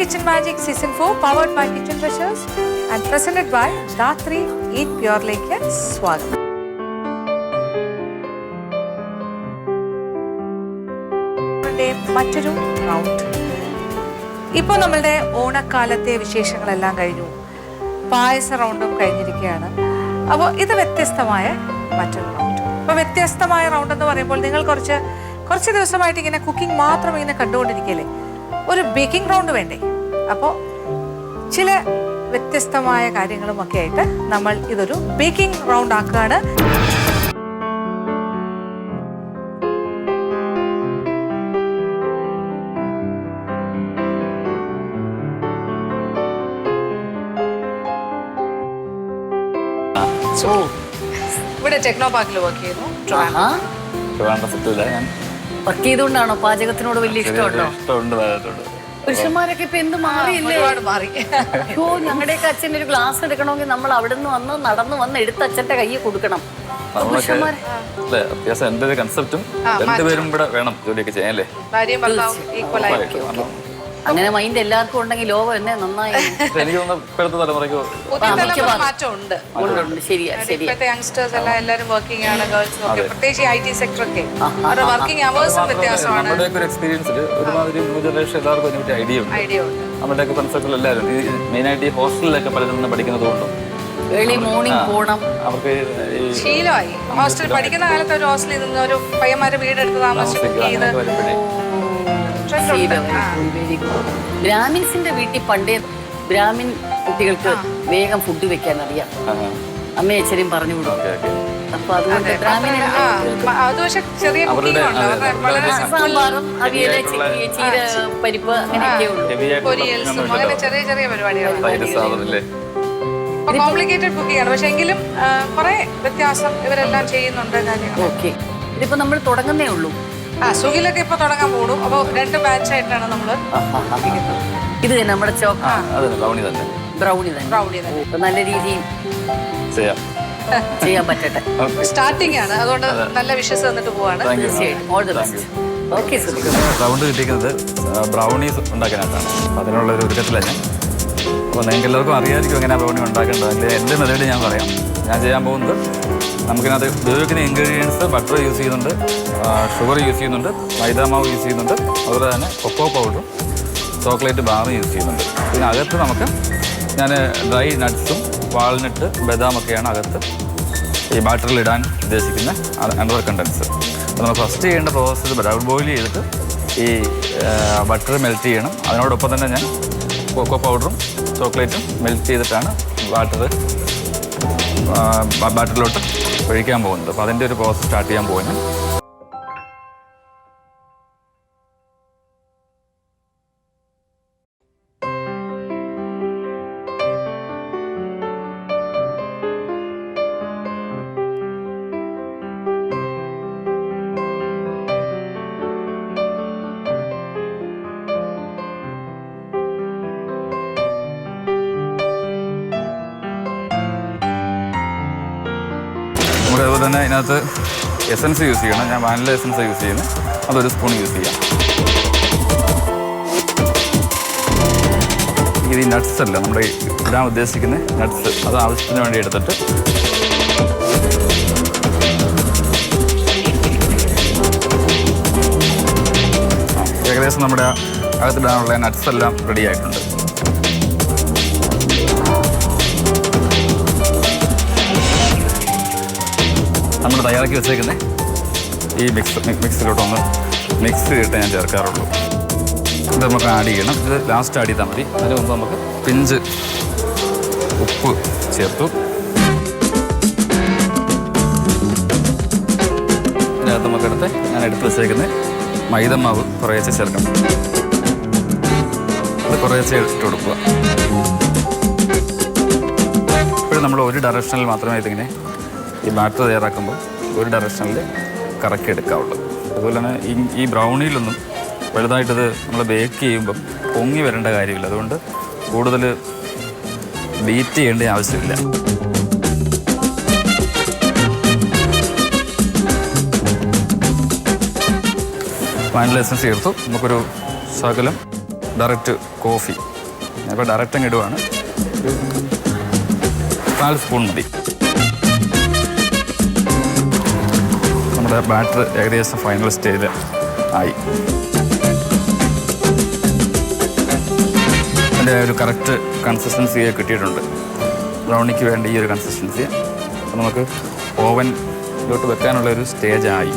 Kitchen Magic Season 4 powered by Kitchen Treasures and presented by Dhatri Eat Pure-ലേക്ക് സ്വാഗതം. മറ്റൊരു round. ഇപ്പോൾ നമ്മളുടെ ഓണക്കാലത്തെ വിശേഷങ്ങളെല്ലാം കഴിഞ്ഞു, പായസ റൗണ്ടും കഴിഞ്ഞിരിക്കുകയാണ്. അപ്പോൾ ഇത് വ്യത്യസ്തമായ മറ്റൊരു റൗണ്ട്. അപ്പോൾ വ്യത്യസ്തമായ റൗണ്ട് എന്ന് പറയുമ്പോൾ നിങ്ങൾ കുറച്ച് ദിവസമായിട്ട് ഇങ്ങനെ കുക്കിംഗ് മാത്രം ഇങ്ങനെ കണ്ടുകൊണ്ടിരിക്കുകയല്ലേ, ഒരു ബേക്കിംഗ് റൗണ്ട് വേണ്ടേ? അപ്പോൾ ചില വ്യത്യസ്തമായ കാര്യങ്ങളും ഒക്കെ ആയിട്ട് നമ്മൾ ഇതൊരു ബേക്കിംഗ് റൗണ്ട് ആക്കുകയാണ്. ഇവിടെ ടെക്നോ പാർക്കിൽ വർക്ക് ചെയ്യുന്നു. വർക്ക് ചെയ്തുകൊണ്ടാണോ പാചകത്തിനോട് വലിയ ഇഷ്ടമുണ്ടോ? പുരുഷന്മാരൊക്കെ ഇപ്പൊ എന്ത് മാറിയില്ലേ? മാറി. അയ്യോ, ഞങ്ങളുടെയൊക്കെ അച്ഛൻ്റെ ഒരു ഗ്ലാസ് എടുക്കണമെങ്കിൽ നമ്മൾ അവിടെ നിന്ന് വന്ന് നടന്നു വന്ന് എടുത്ത് അച്ഛന്റെ കയ്യിൽ കൊടുക്കണം. അത്യാവശ്യം എന്റെ ഒരു കൺസെപ്റ്റും രണ്ടുപേരും ഇവിടെ വേണം ജോലിയൊക്കെ ചെയ്യാനല്ലേ. അങ്ങനെ മൈൻഡ് എല്ലാവർക്കും ഉണ്ടെങ്കിൽ ലോകം എന്നെ നന്നായി. എനിക്ക് തോന്നുന്നു ഇപ്പോഴത്തെ തലമുറയ്ക്ക് മാറ്റമുണ്ട്. ശരിയാ. യങ്സ്റ്റേഴ്സ് എല്ലാവരും വർക്കിംഗ് ആണ്. ഗേൾസും ഒക്കെ, പ്രത്യേകിച്ച് IT സെക്ടറൊക്കെ അവരുടെ വർക്കിംഗ് അവേഴ്സും വ്യത്യാസമാണ്. നമ്മുടെയൊക്കെ ഒരു എക്സ്പീരിയൻസിൽ ഒരുമാതിരി ന്യൂ ജനറേഷൻ എല്ലാവർക്കും അതിനെപ്പറ്റി ഐഡിയ ഉണ്ട്. നമ്മുടെയൊക്കെ കൺസെപ്റ്റിൽ എല്ലാവരും മെയിനായിട്ട് ഈ ഹോസ്റ്റലിലൊക്കെ പലരും പഠിക്കുന്നത് കൊണ്ടും ഏർലി മോർണിംഗ് പോകണം, അവർക്ക് ശീലമായി. ഹോസ്റ്റലിൽ പഠിക്കുന്ന കാലത്ത് ഒരു ഹോസ്റ്റലിൽ നിന്ന് ഒരു പയ്യന്മാരെ വീടെടുത്ത് താമസിച്ച് ബ്രാഹ്മിൻസിന്റെ വീട്ടിൽ പണ്ടേ ബ്രാഹ്മിൻ കുട്ടികൾക്ക് വേഗം ഫുഡ് വെക്കാൻ അറിയാം. അമ്മയും അച്ഛനെയും പറഞ്ഞു വിടും. അപ്പൊ അതുകൊണ്ട് സാമ്പാറും അവിയല്, ചീര പരിപ്പ് അങ്ങനെയൊക്കെ ഉള്ളൂ. ചെറിയ പരിപാടികൾ. കോംപ്ലിക്കേറ്റഡ് കുക്കിംഗ് ആണ്, പക്ഷെ എങ്കിലും കുറെ വ്യത്യാസം ഇവരെല്ലാം ചെയ്യുന്നുണ്ട്. ഓക്കെ, ഇതിപ്പോ നമ്മൾ തുടങ്ങുന്നേ ഉള്ളൂ. സുഖിലൊക്കെ ഇപ്പൊ തുടങ്ങാൻ പോകും. അപ്പൊ 2 ബാച്ചായിട്ടാണ് നമ്മള്. ഇത് നമ്മുടെ ബ്രൗണി തന്നെ നല്ല രീതിയിൽ ചെയ്യാൻ പറ്റട്ടെ. സ്റ്റാർട്ടിംഗ് ആണ്, അതുകൊണ്ട് നല്ല വിശ്വാസം തന്നിട്ട് പോവാണ്. റൗണ്ട് കിട്ടിയിരിക്കുന്നത് ബ്രൗണീസ് ഉണ്ടാക്കാനായിട്ടാണ്. അതിനുള്ള ഒരു ഒരുക്കത്തിലാണ് ഞാൻ. അപ്പോൾ നിങ്ങൾക്ക് എല്ലാവർക്കും അറിയാമായിരിക്കും എങ്ങനെയാണ് ബ്രൗണി ഉണ്ടാക്കേണ്ടത്. അല്ലെങ്കിൽ എൻ്റെ മെത്തേഡ് ഞാൻ പറയാം. ഞാൻ ചെയ്യാൻ പോകുന്നത്, നമുക്കിനകത്ത് ഉപയോഗിക്കുന്ന ഇൻഗ്രീഡിയൻസ് ബട്ടർ യൂസ് ചെയ്യുന്നുണ്ട്, ഷുഗർ യൂസ് ചെയ്യുന്നുണ്ട്, മൈദാമാവ് യൂസ് ചെയ്യുന്നുണ്ട്, അതുപോലെ തന്നെ കൊക്കോ പൗഡറും ചോക്ലേറ്റ് ബാറും യൂസ് ചെയ്യുന്നുണ്ട്. പിന്നെ അകത്ത് ഞാൻ ഡ്രൈ നട്ട്സും വാൾനട്ട് ബദാമൊക്കെയാണ് അകത്ത് ഈ ബാറ്ററിൽ ഇടാൻ ഉദ്ദേശിക്കുന്ന അണ്ടർ കണ്ടൻസ്. അപ്പോൾ നമ്മൾ ഫസ്റ്റ് ചെയ്യേണ്ട പ്രോസസ്സ് ബ്രൗൺ ബോയിൽ ചെയ്തിട്ട് ഈ ബട്ടർ മെൽറ്റ് ചെയ്യണം. അതിനോടൊപ്പം തന്നെ ഞാൻ കൊക്കോ പൗഡറും ചോക്ലേറ്റും മെൽറ്റ് ചെയ്തിട്ടാണ് ബാറ്ററിലോട്ട് ഒഴിക്കാൻ പോകുന്നത്. അപ്പോൾ അതിൻ്റെ ഒരു പ്രോസസ്സ് സ്റ്റാർട്ട് ചെയ്യാൻ പോകുന്നത്. അതുപോലെ തന്നെ ഇതിനകത്ത് എസൻസ് യൂസ് ചെയ്യണം. ഞാൻ വാനില എസൻസ് യൂസ് ചെയ്യുന്നത്, അതൊരു സ്പൂൺ യൂസ് ചെയ്യാം. ഇത് ഈ നട്ട്സ് അല്ല നമ്മൾ ഇടാൻ ഉദ്ദേശിക്കുന്ന നട്ട്സ്, അത് ആവശ്യത്തിന് വേണ്ടി എടുത്തിട്ട് ഏകദേശം നമ്മുടെ അകത്തിടാനുള്ള നട്ട്സ് എല്ലാം റെഡി ആയിട്ടുണ്ട്. നമ്മൾ തയ്യാറാക്കി വെച്ചേക്കുന്ന ഈ മിക്സിലോട്ടൊന്ന് മിക്സ് ചെയ്തിട്ട് ഞാൻ ചേർക്കാറുള്ളൂ. ഇത് നമുക്ക് ആഡ് ചെയ്യണം. ഇത് ലാസ്റ്റ് ആഡ് ചെയ്താൽ മതി. അതിന് മുമ്പ് നമുക്ക് പിഞ്ച് ഉപ്പ് ചേർത്തു. ഇതിനകത്ത് നമുക്കെടുത്ത് ഞാൻ എടുത്ത് വെച്ചേക്കുന്ന മൈദമാവ് കുറേശ്ശെ ചേർക്കണം. അത് കുറേശ്ശെ ഇട്ട് കൊടുക്കുക. ഇപ്പോഴും നമ്മൾ ഒരു ഡയറക്ഷനിൽ മാത്രമേ ഇതിങ്ങനെ ഈ ബാറ്റർ തയ്യാറാക്കുമ്പോൾ ഒരു ഡയറക്ഷനിൽ കറക്കി എടുക്കാവുള്ളൂ. അതുപോലെ തന്നെ ഈ ബ്രൗണിയിലൊന്നും വലുതായിട്ടത് നമ്മൾ ബേക്ക് ചെയ്യുമ്പം പൊങ്ങി വരേണ്ട കാര്യമില്ല. അതുകൊണ്ട് കൂടുതൽ ബീറ്റ് ചെയ്യേണ്ട ആവശ്യമില്ല. വാനില എസൻസ് ചേർത്തു. നമുക്കൊരു ശകലം ഡയറക്റ്റ് കോഫി ഞാനിപ്പോൾ ഡയറക്റ്റ് അങ്ങ് ഇടുവാണ്. 4 സ്പൂൺ മതി. നമ്മുടെ ബാറ്റർ ഏകദേശം ഫൈനൽ സ്റ്റേജിൽ ആയി. അതിൻ്റെ ഒരു കറക്റ്റ് കൺസിസ്റ്റൻസിയെ കിട്ടിയിട്ടുണ്ട്. ബ്രൗണിക്ക് വേണ്ട ഈ ഒരു കൺസിസ്റ്റൻസി. അപ്പോൾ നമുക്ക് ഓവനിലോട്ട് വെക്കാനുള്ളൊരു സ്റ്റേജായി.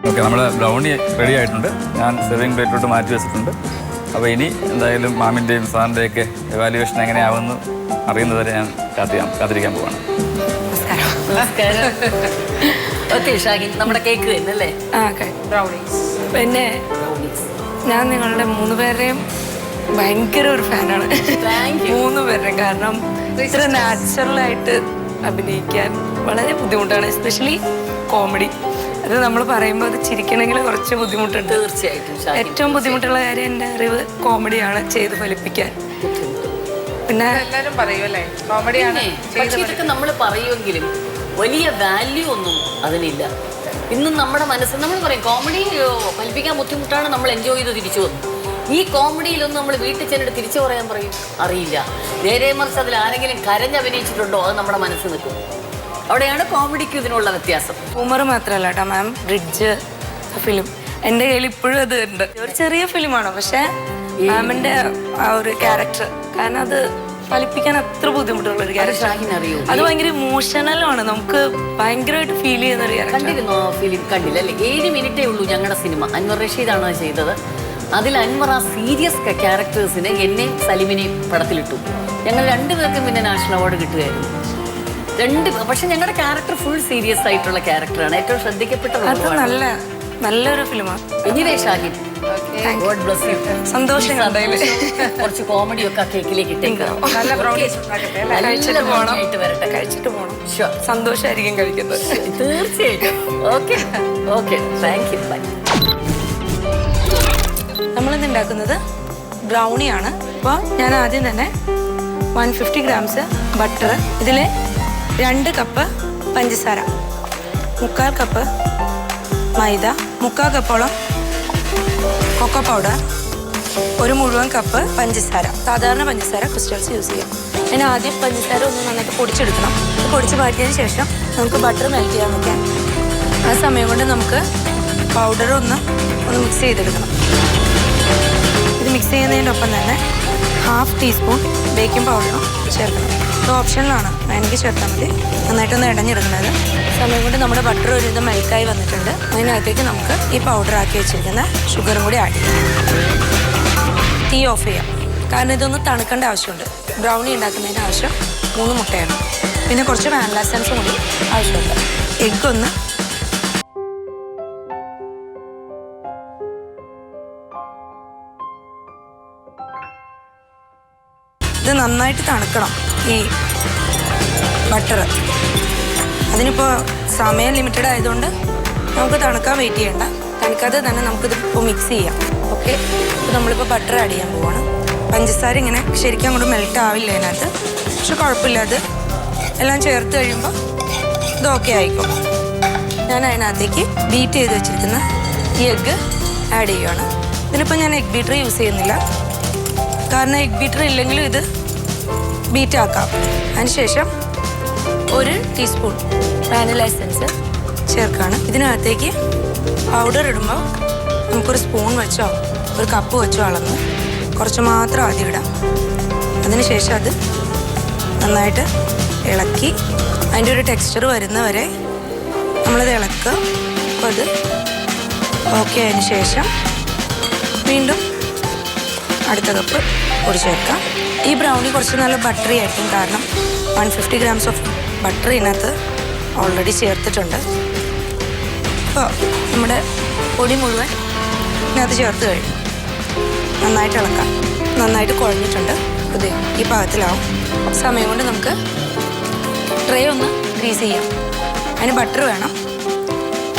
ഓക്കെ, നമ്മുടെ ബ്രൗണി റെഡി ആയിട്ടുണ്ട്. ഞാൻ സെർവിങ് പ്ലേറ്റിലോട്ട് മാറ്റി വെച്ചിട്ടുണ്ട്. അപ്പോൾ ഇനി എന്തായാലും മാമിൻ്റെയും സാറിൻ്റെയൊക്കെ എവാലുവേഷൻ എങ്ങനെയാവുമെന്ന് അറിയുന്നതുവരെ ഞാൻ കാത്തിരിക്കാൻ പോവാണ്. നമസ്കാരം. ഓക്കെ ഷാഹിൻ, നമ്മുടെ കേക്ക് തന്നെ അല്ലേ? ബ്രൗണീസ്. പിന്നെ ഞാൻ നിങ്ങളുടെ 3 പേരുടെയും ഭയങ്കര ഒരു ഫാനാണ്. 3 പേരുടെയും. കാരണം ഇത്ര നാച്ചുറലായിട്ട് അഭിനയിക്കാൻ വളരെ ബുദ്ധിമുട്ടാണ്. Especially comedy. അത് നമ്മൾ പറയുമ്പോൾ അത് ചിരിക്കണമെങ്കിൽ കുറച്ച് ബുദ്ധിമുട്ടുണ്ട്. തീർച്ചയായിട്ടും ഏറ്റവും ബുദ്ധിമുട്ടുള്ള കാര്യം എൻ്റെ അറിവ് കോമഡിയാണ് ചെയ്ത് ഫലിപ്പിക്കാൻ. പിന്നെ എല്ലാവരും പറയുമല്ലേ കോമഡിയാണ്. പക്ഷേ ഇതൊക്കെ നമ്മൾ പറയുമെങ്കിലും വലിയ വാല്യൂ ഒന്നും അതിനില്ല. ഇന്നും നമ്മുടെ മനസ്സിൽ നമ്മൾ പറയും കോമഡി ഫലിപ്പിക്കാൻ ബുദ്ധിമുട്ടാണ്, നമ്മൾ എൻജോയ് ചെയ്ത് തിരിച്ചു വന്നു. ഈ കോമഡിയിലൊന്നും നമ്മൾ വീട്ടിൽ ചെന്നിട്ട് തിരിച്ചു പറയാൻ പറയും അറിയില്ല. നേരെ മറിച്ച് അതിൽ ആരെങ്കിലും കരഞ്ഞഭിനയിച്ചിട്ടുണ്ടോ അത് നമ്മുടെ മനസ്സിൽ നിൽക്കും. അവിടെയാണ് കോമഡിക്ക് ഇതിനുള്ള വ്യത്യാസം. ഹ്യൂമർ മാത്രമല്ല കേട്ടോ മാം, ബ്രിഡ്ജ് ഫിലിം എൻ്റെ കയ്യിൽ ഇപ്പോഴും അത് ഉണ്ട്. ഒരു ചെറിയ ഫിലിമാണ്, പക്ഷേ മാമിൻ്റെ ആ ഒരു ക്യാരക്ടർ, കാരണം അത് ഫലിപ്പിക്കാൻ അത്ര ബുദ്ധിമുട്ടുള്ള ഒരു ക്യാരക്ടർ. അറിയോ, അത് ഭയങ്കര ഇമോഷണലാണ്, നമുക്ക് ഭയങ്കരമായിട്ട് ഫീൽ ചെയ്യുന്ന ഒരു ക്യാരക്ടർ. കണ്ടിരുന്നോ ഫിലിം? കണ്ടില്ല അല്ലേ? 7 മിനിറ്റേ ഉള്ളൂ ഞങ്ങളുടെ സിനിമ. അൻവർ റഷീദാണ് അത് ചെയ്തത്. അതിൽ അൻവർ ആ സീരിയസ് ക്യാരക്ടേഴ്സിനെ എന്നെയും സലിമിനെയും പടത്തിലിട്ടു. ഞങ്ങൾ 2 പേർക്കും പിന്നെ നാഷണൽ അവാർഡ് കിട്ടുകയായിരുന്നു. പക്ഷെ ഞങ്ങളുടെ ക്യാരക്ടർ ഫുൾ സീരിയസ് ആയിട്ടുള്ള ക്യാരക്ടറാണ്. ഏറ്റവും ശ്രദ്ധിക്കപ്പെട്ട അത് നല്ലൊരു ഫിലിമാണ്. Anyway Shahin, god bless you. സന്തോഷം. കുറച്ച് കോമഡിയൊക്കെ ആ കേക്കിലേക്ക് ഇട്ടേക്കാം. നല്ല ബ്രൗണീസ് ഉണ്ടാക്കട്ടെ അല്ലേ? കഴിച്ചിട്ട് പോകണം. സന്തോഷമായിരിക്കും കഴിക്കുന്നത്. തീർച്ചയായിട്ടും. Okay okay, thank you. Bye. നമ്മളിന്ന് ഉണ്ടാക്കുന്നത് ബ്രൗണിയാണ്. അപ്പോൾ ഞാൻ ആദ്യം തന്നെ 150 ഗ്രാംസ് ബട്ടർ, ഇതിൽ 2 കപ്പ് പഞ്ചസാര, 3/4 കപ്പ് മൈദ, 3/4 കപ്പോളം കൊക്കോ പൗഡർ, 1 മുഴുവൻ കപ്പ് പഞ്ചസാര. സാധാരണ പഞ്ചസാര ക്രിസ്റ്റൽസ് യൂസ് ചെയ്യാം. അതിന് ആദ്യം പഞ്ചസാര ഒന്ന് നന്നായിട്ട് പൊടിച്ചെടുക്കണം. പൊടിച്ച് മാറ്റിയതിന് ശേഷം നമുക്ക് ബട്ടർ മെൽറ്റ് ചെയ്യാൻ വയ്ക്കാം. ആ സമയം കൊണ്ട് നമുക്ക് പൗഡർ ഒന്ന് മിക്സ് ചെയ്തെടുക്കണം. ഇത് മിക്സ് ചെയ്യുന്നതിൻ്റെ ഒപ്പം തന്നെ 1/2 ടീസ്പൂൺ ബേക്കിംഗ് പൗഡറും ചേർക്കണം. ഇത് ഓപ്ഷനിലാണ്, വേണമെങ്കിൽ ചേർത്താൽ മതി. നന്നായിട്ടൊന്ന് ഇടഞ്ഞെടുക്കുന്നത്. സമയം കൊണ്ട് നമ്മുടെ ബട്ടർ ഒരുവിധം മെൽറ്റായി വന്നിട്ടുണ്ട്. അതിനകത്തേക്ക് നമുക്ക് ഈ പൗഡർ ആക്കി വെച്ചിരിക്കുന്ന ഷുഗറും കൂടി ആഡ് ചെയ്യാം. തീ ഓഫ് ചെയ്യാം, കാരണം ഇതൊന്ന് തണുക്കേണ്ട ആവശ്യമുണ്ട്. ബ്രൗണി ഉണ്ടാക്കുന്നതിന് ആവശ്യം 3 മുട്ടയാണ്. പിന്നെ കുറച്ച് വാനില എസൻസും കൂടി ആവശ്യമുണ്ട്. എഗ്ഗൊന്ന് ഇത് നന്നായിട്ട് തണുക്കണം ഈ ബട്ടർ. അതിനിപ്പോൾ സമയം ലിമിറ്റഡ് ആയതുകൊണ്ട് നമുക്ക് തണുക്കാൻ വെയിറ്റ് ചെയ്യണ്ട. തണുക്കാതെ തന്നെ നമുക്കിത് ഇപ്പോൾ മിക്സ് ചെയ്യാം. ഓക്കെ, ഇപ്പോൾ നമ്മളിപ്പോൾ ബട്ടർ ആഡ് ചെയ്യാൻ പോവാണ്. പഞ്ചസാര ഇങ്ങനെ ശരിക്കും അങ്ങോട്ട് മെൽറ്റ് ആവില്ല അതിനകത്ത്, പക്ഷെ കുഴപ്പമില്ല. അത് എല്ലാം ചേർത്ത് കഴിയുമ്പോൾ ഇത് ഓക്കെ ആയിക്കോളും. ഞാൻ അതിനകത്തേക്ക് ബീറ്റ് ചെയ്ത് വെച്ചിരിക്കുന്ന ഈ എഗ്ഗ് ആഡ് ചെയ്യുകയാണ്. ഇതിലിപ്പോൾ ഞാൻ എഗ് ബീറ്റർ യൂസ് ചെയ്യുന്നില്ല, കാരണം എഗ് ബീറ്റർ ഇല്ലെങ്കിലും ഇത് ബീറ്റ് ആക്കാം. അതിനുശേഷം 1 ടീസ്പൂൺ വാനില എസൻസ് ചേർക്കുകയാണ്. ഇതിനകത്തേക്ക് പൗഡർ ഇടുമ്പോൾ നമുക്കൊരു സ്പൂൺ വെച്ചോ ഒരു കപ്പ് വെച്ചോ അളന്ന് കുറച്ച് മാത്രം ആദ്യം ഇടാം. അതിനുശേഷം അത് നന്നായിട്ട് ഇളക്കി അതിൻ്റെ ഒരു ടെക്സ്ചർ വരുന്നവരെ നമ്മളിത് ഇളക്കുക. അപ്പോൾ അത് ഓക്കെ ആയതിനു ശേഷം വീണ്ടും അടുത്ത കപ്പ് പൊടി ചേർക്കാം. ഈ ബ്രൗണി കുറച്ച് നല്ല ബട്ടറി ആയിരിക്കും, കാരണം 150 ഗ്രാംസ് ഓഫ് ബട്ടർ ഇതിനകത്ത് ഓൾറെഡി ചേർത്തിട്ടുണ്ട്. അപ്പോൾ നമ്മുടെ പൊടി മുഴുവൻ ഇതിനകത്ത് ചേർത്ത് കഴിഞ്ഞു. നന്നായിട്ട് ഇളക്കാം. നന്നായിട്ട് കുഴഞ്ഞിട്ടുണ്ട്. ഇത് ഈ പാകത്തിലാവും. സമയം കൊണ്ട് നമുക്ക് ട്രേ ഒന്ന് ഗ്രീസ് ചെയ്യാം. അതിന് ബട്ടർ വേണം.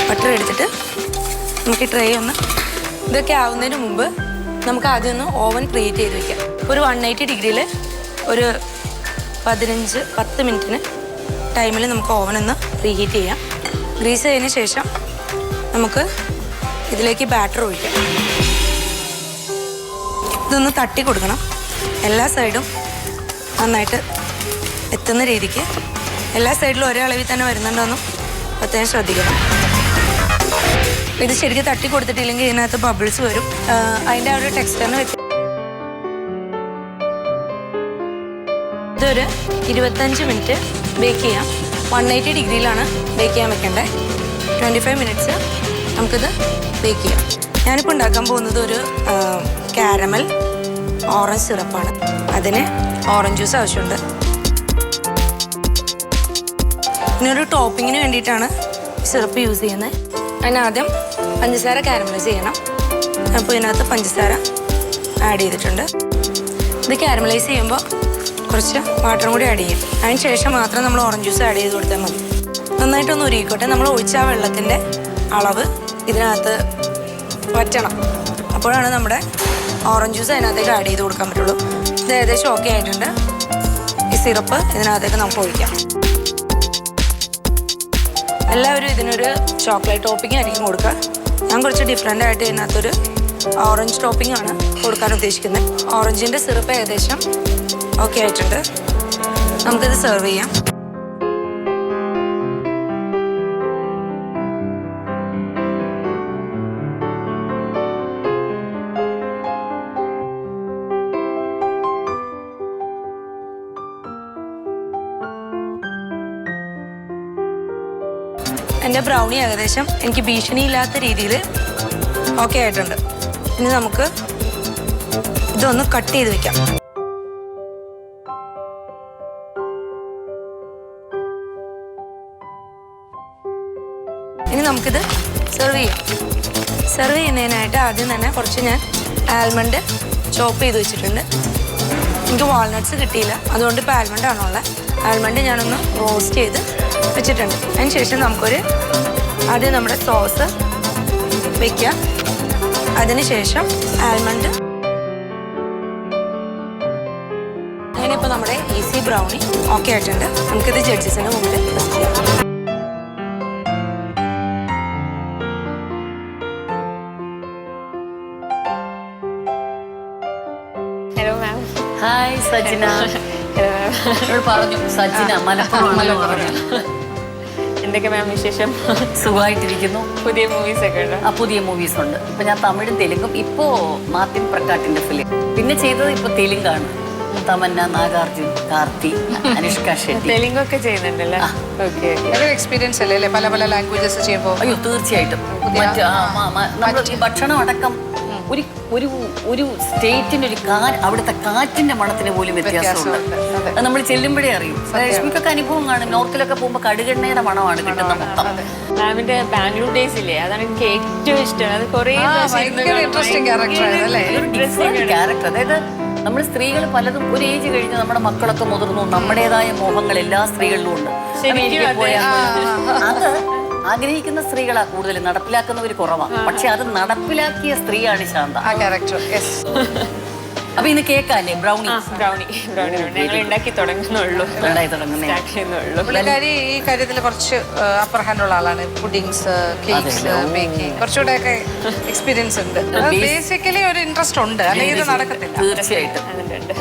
ബട്ടർ എടുത്തിട്ട് നമുക്ക് ഈ ട്രേ ഒന്ന് ഇതൊക്കെ ആവുന്നതിന് മുമ്പ് നമുക്ക് ആദ്യം ഒന്ന് ഓവൻ ക്രിയേറ്റ് ചെയ്ത് വയ്ക്കാം. ഒരു 180 ഡിഗ്രിയിൽ ഒരു 10 മിനിറ്റിന് ടൈമിൽ നമുക്ക് ഓവനൊന്ന് പ്രീഹീറ്റ് ചെയ്യാം. ഗ്രീസ് ചെയ്തതിന് ശേഷം നമുക്ക് ഇതിലേക്ക് ബാറ്റർ ഒഴിക്കാം. ഇതൊന്ന് തട്ടി കൊടുക്കണം. എല്ലാ സൈഡും നന്നായിട്ട് എത്തുന്ന രീതിക്ക് എല്ലാ സൈഡിലും ഒരേ അളവിൽ തന്നെ വരുന്നുണ്ടോയെന്നും പ്രത്യേകം ശ്രദ്ധിക്കണം. ഇത് ശരിക്കും തട്ടി കൊടുത്തിട്ടില്ലെങ്കിൽ ഇതിനകത്ത് ബബിൾസ് വരും. അതിൻ്റെ ആ ഒരു ടെക്സ്ചറിന് ഇതൊരു 25 മിനിറ്റ് ബേക്ക് ചെയ്യാം. 180 ഡിഗ്രിയിലാണ് ബേക്ക് ചെയ്യാൻ വെക്കേണ്ടത്. 25 മിനിറ്റ്സ് നമുക്കിത് ബേക്ക് ചെയ്യാം. ഞാനിപ്പോൾ ഉണ്ടാക്കാൻ പോകുന്നത് ഒരു കാരമൽ ഓറഞ്ച് സിറപ്പാണ്. അതിന് ഓറഞ്ച് ജ്യൂസ് ആവശ്യമുണ്ട്. പിന്നെ ഒരു ടോപ്പിങ്ങിന് വേണ്ടിയിട്ടാണ് സിറപ്പ് യൂസ് ചെയ്യുന്നത്. അതിനാദ്യം പഞ്ചസാര കാരമലൈസ് ചെയ്യണം. അപ്പോൾ ഇതിനകത്ത് പഞ്ചസാര ആഡ് ചെയ്തിട്ടുണ്ട്. ഇത് കാരമലൈസ് ചെയ്യുമ്പോൾ കുറച്ച് വാട്ടറും കൂടി ആഡ് ചെയ്യും. അതിന് ശേഷം മാത്രം നമ്മൾ ഓറഞ്ച് ജ്യൂസ് ആഡ് ചെയ്ത് കൊടുത്താൽ മതി. നന്നായിട്ടൊന്ന് ഉരുകിക്കോട്ടെ. നമ്മൾ ഒഴിച്ച ആ വെള്ളത്തിൻ്റെ അളവ് ഇതിനകത്ത് വറ്റണം. അപ്പോഴാണ് നമ്മുടെ ഓറഞ്ച് ജ്യൂസ് അതിനകത്തേക്ക് ആഡ് ചെയ്ത് കൊടുക്കാൻ പറ്റുള്ളൂ. ഇത് ഏകദേശം ഓക്കെ ആയിട്ടുണ്ട്. ഈ സിറപ്പ് ഇതിനകത്തേക്ക് നമുക്ക് ഒഴിക്കാം. എല്ലാവരും ഇതിനൊരു ചോക്ലേറ്റ് ടോപ്പിംഗ് ആയിരിക്കും കൊടുക്കുക. ഞാൻ കുറച്ച് ഡിഫറെൻ്റ് ആയിട്ട് ഇതിനകത്തൊരു ഓറഞ്ച് ടോപ്പിംഗ് ആണ് കൊടുക്കാൻ ഉദ്ദേശിക്കുന്നത്. ഓറഞ്ചിൻ്റെ സിറപ്പ് ഏകദേശം ഓക്കെ ആയിട്ടുണ്ട്. നമുക്കിത് സെർവ് ചെയ്യാം. എൻ്റെ ബ്രൗണി ഏകദേശം എനിക്ക് ഭീഷണിയില്ലാത്ത രീതിയിൽ ഓക്കെ ആയിട്ടുണ്ട്. ഇനി നമുക്ക് ഇതൊന്ന് കട്ട് ചെയ്ത് വെക്കാം. ഇനി നമുക്കിത് സെർവ് ചെയ്യാം. സെർവ് ചെയ്യുന്നതിനായിട്ട് ആദ്യം തന്നെ കുറച്ച് ഞാൻ ആൽമണ്ട് ചോപ്പ് ചെയ്ത് വെച്ചിട്ടുണ്ട്. എനിക്ക് വാൾനട്ട്സ് കിട്ടിയില്ല, അതുകൊണ്ട് ഇപ്പോൾ ആൽമണ്ടാണുള്ളത്. ആൽമണ്ട് ഞാനൊന്ന് റോസ്റ്റ് ചെയ്ത് വെച്ചിട്ടുണ്ട്. അതിന് ശേഷം നമുക്കൊരു ആദ്യം നമ്മുടെ സോസ് വയ്ക്കാം. അതിന് ശേഷം ആൽമണ്ട്. അങ്ങനെ ഇപ്പോൾ നമ്മുടെ ഈസി ബ്രൗണി ഓക്കെ ആയിട്ടുണ്ട്. നമുക്കിത് ജഡ്ജസിന് മുമ്പിൽ ടെസ്റ്റ് ചെയ്യാം. Hello ma'am. Hi Sajina. Hello ma'am. എന്നോട് പറഞ്ഞു സജിന മലപ്പുറം പറഞ്ഞു. എന്തൊക്കെ മാം വിശേഷം? സുഖമായിട്ടിരിക്കുന്നു. പുതിയ മൂവീസ് ഒക്കെ ഉണ്ടോ? ആ പുതിയ മൂവീസ് ഉണ്ട്. ഇപ്പൊ ഞാൻ തമിഴും തെലുങ്കും. ഇപ്പോ മാർട്ടിൻ പ്രക്കാട്ടിന്റെ ഫിലിം പിന്നെ ചെയ്തത് ഇപ്പൊ തെലുങ്കാണ്. തമന്ന, നാഗാർജുൻ, കാർത്തി, അനുഷ്ക ഷെട്ടി. തെലുങ്കൊക്കെ ചെയ്യുന്നുണ്ടല്ലേ? ഓക്കെ. നല്ലൊരു എക്സ്പീരിയൻസ് അല്ലേ പല പല ലാംഗ്വേജസ് ചെയ്യുമ്പോൾ? അയ്യോ തീർച്ചയായിട്ടും. നമ്മുടെ ഭക്ഷണം അടക്കം ഒരു ഒരു ഒരു സ്റ്റേറ്റിന്റെ ഒരു അവിടുത്തെ കാറ്റിന്റെ മണത്തിന് പോലും വ്യത്യാസമുണ്ട്. അത് നമ്മൾ ചെല്ലുമ്പോഴേ അറിയും. രശ്മിക്കൊക്കെ അനുഭവം കാണും. നോർത്തിലൊക്കെ പോകുമ്പോൾ കടുകെണ്ണയുടെ മണമാണ് കിട്ടുന്ന മൊത്തം. മാമിന്റെ ബാംഗ്ലൂർ ഡേയ്സ് ഇല്ലേ, അതാണ് എനിക്ക് ഏറ്റവും ഇഷ്ടം. അത് കുറേ ഇൻട്രസ്റ്റിംഗ് ക്യാരക്ടർ. അതായത് നമ്മൾ സ്ത്രീകൾ പലതും ഒരു ഏജ് കഴിഞ്ഞ് നമ്മുടെ മക്കളൊക്കെ മുതിർന്നു. നമ്മുടേതായ മോഹങ്ങൾ എല്ലാ സ്ത്രീകളിലും ഉണ്ട്. അത് ആഗ്രഹിക്കുന്ന സ്ത്രീകളാ കൂടുതൽ, നടപ്പിലാക്കുന്നവർ കുറവാണ്. പക്ഷെ അത് നടപ്പിലാക്കിയ സ്ത്രീയാണ് ശാന്ത. അപ്പൊ ഇന്ന് കേക്കല്ലേ ബ്രൗണി? ബ്രൗണി ഞങ്ങൾ ഉണ്ടാക്കി തുടങ്ങുന്നുള്ളൂ. പുള്ളിക്കാരി ഈ കാര്യത്തിൽ കുറച്ച് അപ്പർ ഹാൻഡ് ഉള്ള ആളാണ്. പുഡിങ്സ്, കേക്ക്സ്, ബേക്കിംഗ് കുറച്ചുകൂടെ ഒക്കെ എക്സ്പീരിയൻസ് ഉണ്ട്. ബേസിക്കലി ഒരു ഇൻട്രസ്റ്റ് ഉണ്ട്, അല്ലെങ്കിൽ ഇത് നടക്കത്തില്ല. തീർച്ചയായിട്ടും.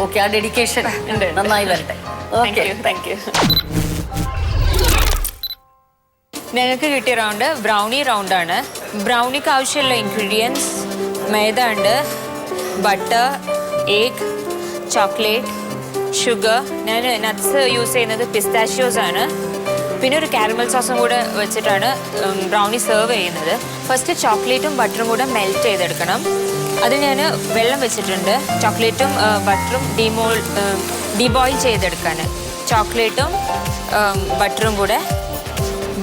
ഓക്കെ, ആ ഡെഡിക്കേഷൻ നന്നായി വരട്ടെ. Okay, thank U. ഞങ്ങൾക്ക് കിട്ടിയ റൗണ്ട് ബ്രൗണി റൗണ്ടാണ്. ബ്രൗണിക്ക് ആവശ്യമുള്ള ഇൻഗ്രീഡിയൻസ് മൈദ ഉണ്ട്, ബട്ടർ, എഗ്, ചോക്ലേറ്റ്, ഷുഗർ. ഞാൻ നട്ട്സ് യൂസ് ചെയ്യുന്നത് പിസ്താഷ്യോസ് ആണ്. പിന്നെ ഒരു കാരമൽ സോസും കൂടെ വെച്ചിട്ടാണ് ബ്രൗണി സെർവ് ചെയ്യുന്നത്. ഫസ്റ്റ് ചോക്ലേറ്റും ബട്ടറും കൂടെ മെൽറ്റ് ചെയ്തെടുക്കണം. അതിൽ ഞാൻ വെള്ളം വെച്ചിട്ടുണ്ട്. ചോക്ലേറ്റും ബട്ടറും ഡീബോയിൽ ചെയ്തെടുക്കാൻ. ചോക്ലേറ്റും ബട്ടറും കൂടെ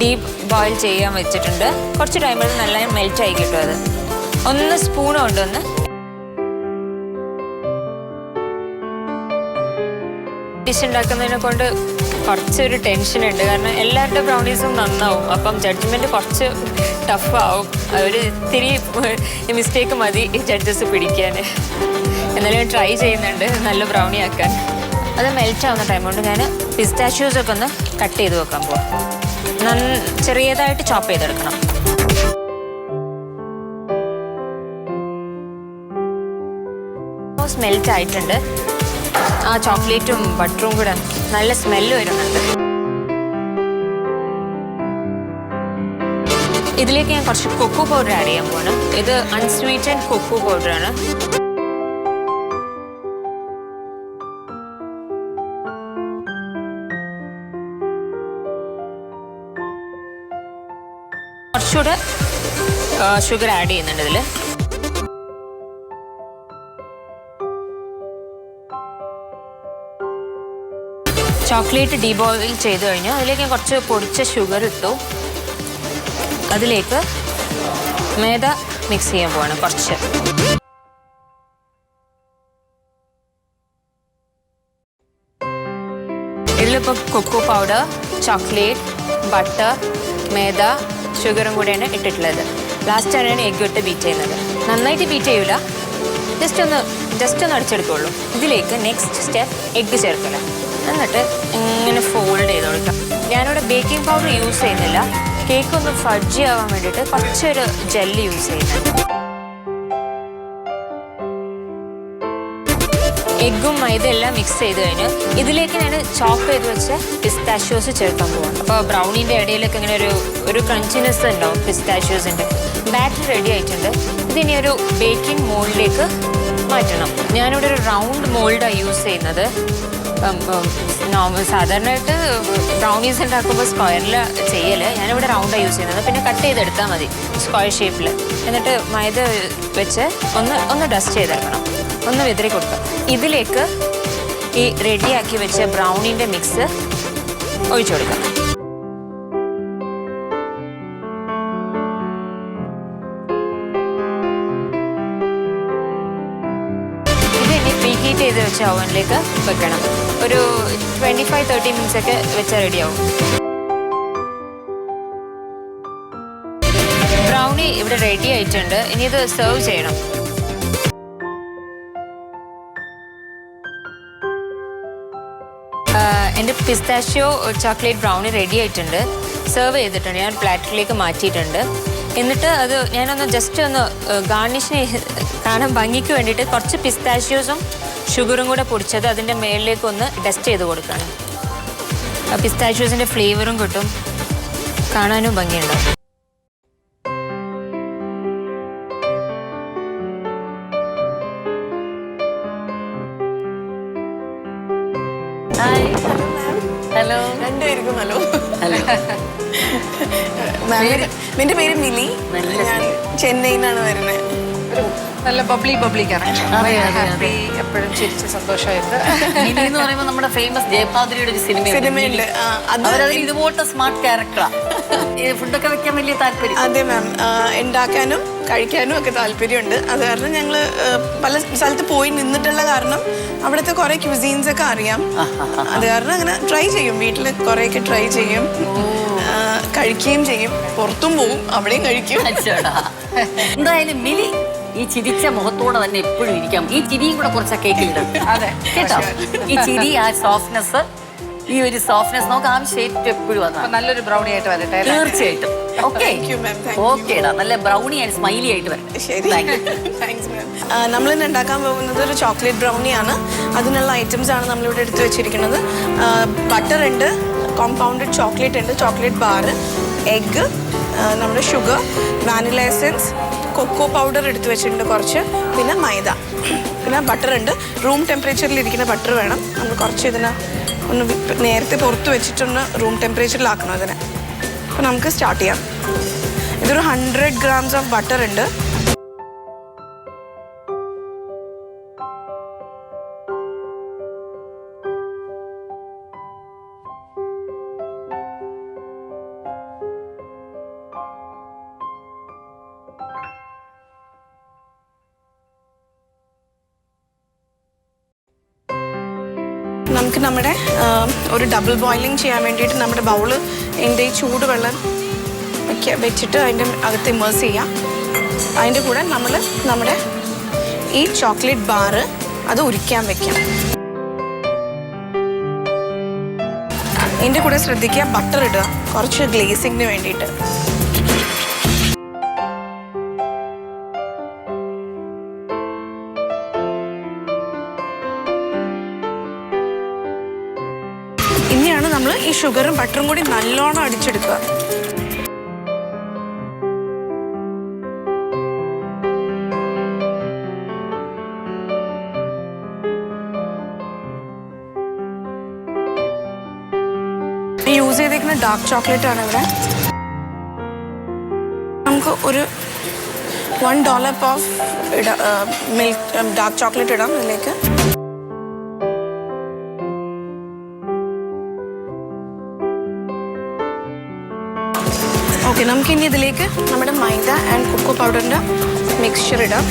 ഡീപ്പ് ബോയിൽ ചെയ്യാൻ വെച്ചിട്ടുണ്ട്. കുറച്ച് ടൈമിൽ നല്ല മെൽറ്റായി കിട്ടും. അത് ഒന്ന് സ്പൂൺ കൊണ്ടൊന്ന് ഡിഷ് ഉണ്ടാക്കുന്നതിനെ കൊണ്ട് കുറച്ചൊരു ടെൻഷനുണ്ട്. കാരണം എല്ലാവരുടെ ബ്രൗണീസും നന്നാവും. അപ്പം ജഡ്ജ്മെൻറ്റ് കുറച്ച് ടഫാവും. ഒരു ഇത്തിരി മിസ്റ്റേക്ക് മതി ഈ ജഡ്ജസ് പിടിക്കാൻ. എന്നാലും ഞാൻ ട്രൈ ചെയ്യുന്നുണ്ട് നല്ല ബ്രൗണി ആക്കാൻ. അത് മെൽറ്റ് ആവുന്ന ടൈം കൊണ്ട് ഞാൻ പിസ്താഷ്യൂസൊക്കെ ഒന്ന് കട്ട് ചെയ്ത് വെക്കാൻ പോവാം. ചെറിയതായിട്ട് ചോപ്പ് ചെയ്തെടുക്കണം. മെൽറ്റ് ആയിട്ടുണ്ട്. ആ ചോക്ലേറ്റും ബട്ടറും കൂടെ നല്ല സ്മെല്ല് വരുന്നുണ്ട്. ഇതിലേക്ക് ഞാൻ കുറച്ച് കൊക്കോ പൗഡർ ആഡ് ചെയ്യാൻ പോകണം. ഇത് അൺസ്വീറ്റൻഡ് കൊക്കോ പൗഡറാണ്. കുറച്ചുകൂടെ ഷുഗർ ആഡ് ചെയ്യുന്നുണ്ട് ഇതിൽ. ചോക്ലേറ്റ് ഡീബോയിൽ ചെയ്ത് കഴിഞ്ഞു. അതിലേക്ക് കുറച്ച് പൊടിച്ച ഷുഗർ ഇട്ടു. അതിലേക്ക് മൈദ മിക്സ് ചെയ്യാൻ പോവാണ് കുറച്ച്. ഇതിലിപ്പോൾ കൊക്കോ പൗഡർ, ചോക്ലേറ്റ്, ബട്ടർ, മൈദ, ഷുഗറും കൂടെയാണ് ഇട്ടിട്ടുള്ളത്. ലാസ്റ്റാണ് ഞാൻ എഗ്ഗ് ഇട്ട് ബീറ്റ് ചെയ്യുന്നത്. നന്നായിട്ട് ബീറ്റ് ചെയ്യൂല, ജസ്റ്റ് ഒന്ന് അടിച്ചെടുക്കുള്ളൂ. ഇതിലേക്ക് നെക്സ്റ്റ് സ്റ്റെപ്പ് എഗ്ഗ് ചേർക്കല. എന്നിട്ട് ഇങ്ങനെ ഫോൾഡ് ചെയ്ത് കൊടുക്കാം. ഞാനിവിടെ ബേക്കിംഗ് പൗഡർ യൂസ് ചെയ്യുന്നില്ല. കേക്ക് ഒന്ന് ഫഡ്ജി ആവാൻ വേണ്ടിയിട്ട് കുറച്ചൊരു ജെല്ലി യൂസ് ചെയ്യുന്നുണ്ട്. എഗ്ഗും മൈദ എല്ലാം മിക്സ് ചെയ്ത് കഴിഞ്ഞ് ഇതിലേക്ക് ഞാൻ ചോപ്പ് ചെയ്ത് വെച്ച് പിസ്താഷ്യോസ് ചേർക്കാൻ പോവാണ്. അപ്പോൾ ബ്രൗണീൻ്റെ ഇടയിലൊക്കെ ഇങ്ങനെ ഒരു ക്രഞ്ചിനെസ് ഉണ്ടാവും പിസ്താഷ്യോസിൻ്റെ. ബാറ്റർ റെഡി ആയിട്ടുണ്ട്. ഇതിനി ഒരു ബേക്കിംഗ് മോൾഡിലേക്ക് മാറ്റണം. ഞാനിവിടെ ഒരു റൗണ്ട് മോൾഡാണ് യൂസ് ചെയ്യുന്നത്. സാധാരണയായിട്ട് ബ്രൗണീസ് ഉണ്ടാക്കുമ്പോൾ സ്ക്വയറിൽ ചെയ്യല്. ഞാനിവിടെ റൗണ്ടാണ് യൂസ് ചെയ്യുന്നത്. പിന്നെ കട്ട് ചെയ്തെടുത്താൽ മതി സ്ക്വയർ ഷേപ്പിൽ. എന്നിട്ട് മൈദ വെച്ച് ഒന്ന് ഡസ്റ്റ് ചെയ്തെടുക്കണം, ഒന്ന് വിതറി കൊടുക്കുക. ഇതിലേക്ക് ഈ റെഡിയാക്കി വെച്ച ബ്രൗണീൻ്റെ മിക്സ് ഒഴിച്ചു കൊടുക്കാം. ഹീറ്റ് ചെയ്ത് വെച്ച ഓവനിലേക്ക് വെക്കണം. ഒരു 25-30 മിനിറ്റ്സ് ഒക്കെ വെച്ചാൽ റെഡിയാവും. ബ്രൗണി ഇവിടെ റെഡി ആയിട്ടുണ്ട്. ഇനി ഇത് സെർവ് ചെയ്യണം. എൻ്റെ പിസ്താഷ്യോ ചോക്ലേറ്റ് ബ്രൗണി റെഡി ആയിട്ടുണ്ട്. സെർവ് ചെയ്തിട്ടുണ്ട്. ഞാൻ പ്ലാറ്ററിലേക്ക് മാറ്റിയിട്ടുണ്ട്. എന്നിട്ട് അത് ഞാനൊന്ന് ജസ്റ്റ് ഒന്ന് ഗാർണിഷിന് കാണാൻ ഭംഗിക്ക് വേണ്ടിയിട്ട് കുറച്ച് പിസ്താഷ്യോസും ഷുഗറും കൂടെ പൊടിച്ചത് അതിൻ്റെ മേളിലേക്ക് ഒന്ന് ഡസ്റ്റ് ചെയ്ത് കൊടുക്കണം. പിസ്താഷ്യോസിൻ്റെ ഫ്ലേവറും കിട്ടും, കാണാനും ഭംഗിയുണ്ടാവും. ഹലോ. രണ്ടുപേർക്കും ഹലോ. ഹലോ. നിന്റെ പേര് മിലി. ഞാൻ ചെന്നൈയിൽ നിന്നാണ് വരുന്നത്. നല്ല ബബ്ലി ക്യാരക്ടർ. അതെ, അതെ, ഹാപ്പി, എപ്പോഴും ചിരിച്ച് സന്തോഷമായിട്ട്. മിനി എന്ന് പറയുമ്പോൾ നമ്മുടെ ഫേമസ് ജയപാദ്രിയുടെ ഒരു സിനിമയുണ്ട്. അവരത് ഇതുപോലത്തെ സ്മാർട്ട് ക്യാരക്ടറാ. ഫുഡൊക്കെ വെക്കാൻ വലിയ താല്പര്യം. അതെ മാം, ഉണ്ടാക്കാനും കഴിക്കാനും ഒക്കെ താല്പര്യമുണ്ട്. അത് കാരണം ഞങ്ങൾ പല സ്ഥലത്ത് പോയി നിന്നിട്ടുള്ള കാരണം അവിടുത്തെ കുറേ ക്യൂസീൻസ് ഒക്കെ അറിയാം. അത് കാരണം അങ്ങനെ ട്രൈ ചെയ്യും, വീട്ടിൽ കുറേയൊക്കെ ട്രൈ ചെയ്യും, കഴിക്കുകയും ചെയ്യും. പുറത്തും പോവും, അവിടെയും കഴിക്കും. എന്തായാലും മിലി ഈ ചിരിച്ച മുഖത്തോടെ തന്നെ എപ്പോഴും ഇരിക്കാം. ഈ ചിരിയും കൂടെ കുറച്ച് കേക്കിലുണ്ട്. അതെ കേട്ടോ, ഈ ചിരി, ആ സോഫ്റ്റ്നെസ്, ഈ ഒരു സോഫ്റ്റ്നെസ് നമുക്ക് ആവശ്യമായിട്ട് എപ്പോഴും വന്നാൽ നല്ലൊരു ബ്രൗണി ആയിട്ട് വരട്ടെ. തീർച്ചയായിട്ടും. ഓക്കെ, ഓക്കേടാ, നല്ല ബ്രൗണി ആൻഡ് സ്മൈലി ആയിട്ട് വരട്ടെ. ശരി, താങ്ക്സ് മാം. നമ്മളിന്ന് ഉണ്ടാക്കാൻ പോകുന്നത് ഒരു ചോക്ലേറ്റ് ബ്രൗണിയാണ്. അതിനുള്ള ഐറ്റംസ് ആണ് നമ്മളിവിടെ എടുത്ത് വെച്ചിരിക്കുന്നത്. ബട്ടർ ഉണ്ട്, കോമ്പൗണ്ടഡ് ചോക്ലേറ്റ് ഉണ്ട്, ചോക്ലേറ്റ് ബാർ, എഗ്ഗ്, നമ്മുടെ sugar, vanilla essence, cocoa powder എടുത്ത് വെച്ചിട്ടുണ്ട് കുറച്ച്, പിന്നെ മൈദ, പിന്നെ ബട്ടർ ഉണ്ട്. റൂം ടെമ്പറേച്ചറിൽ ഇരിക്കുന്ന ബട്ടർ വേണം. നമ്മൾ കുറച്ച് ഇതിനെ ഒന്ന് നേരത്തെ പുറത്ത് വെച്ചിട്ടൊന്ന് റൂം ടെമ്പറേച്ചറിലാക്കണം അതിനെ. അപ്പോൾ നമുക്ക് സ്റ്റാർട്ട് ചെയ്യാം. ഇതൊരു 100 grams ഓഫ് ബട്ടർ ഉണ്ട്. നമുക്ക് നമ്മുടെ ഒരു ഡബിൾ ബോയിലിംഗ് ചെയ്യാൻ വേണ്ടിയിട്ട് നമ്മുടെ ബൗള് എൻ്റെ ഈ ചൂടുവെള്ളം വെച്ചിട്ട് അതിൻ്റെ അകത്ത് ഇമേഴ്സ് ചെയ്യാം. അതിൻ്റെ കൂടെ നമ്മൾ നമ്മുടെ ഈ ചോക്ലേറ്റ് ബാറ് അത് ഉരിക്കാൻ വെക്കാം. ഇതിൻ്റെ കൂടെ ശ്രദ്ധിക്കുക, ബട്ടർ ഇടുക കുറച്ച് ഗ്ലേസിങ്ങിന് വേണ്ടിയിട്ട്. ഇനിയാണ് നമ്മൾ ഈ ഷുഗറും ബട്ടറും കൂടി നല്ലോണം അടിച്ചെടുക്കുക. യൂസ് ചെയ്തേക്കുന്ന ഡാർക്ക് ചോക്ലേറ്റ് ആണ് ഇവിടെ. നമുക്ക് ഒരു $1 ഓഫ് മിൽക്ക് ഡാർക്ക് ചോക്ലേറ്റ് ഇടാം ഇതിലേക്ക്. ഓക്കെ, നമുക്കിനി ഇതിലേക്ക് നമ്മുടെ മൈദ ആൻഡ് കൊക്കോ പൗഡറിൻ്റെ മിക്സ്ചർ ഇടാം.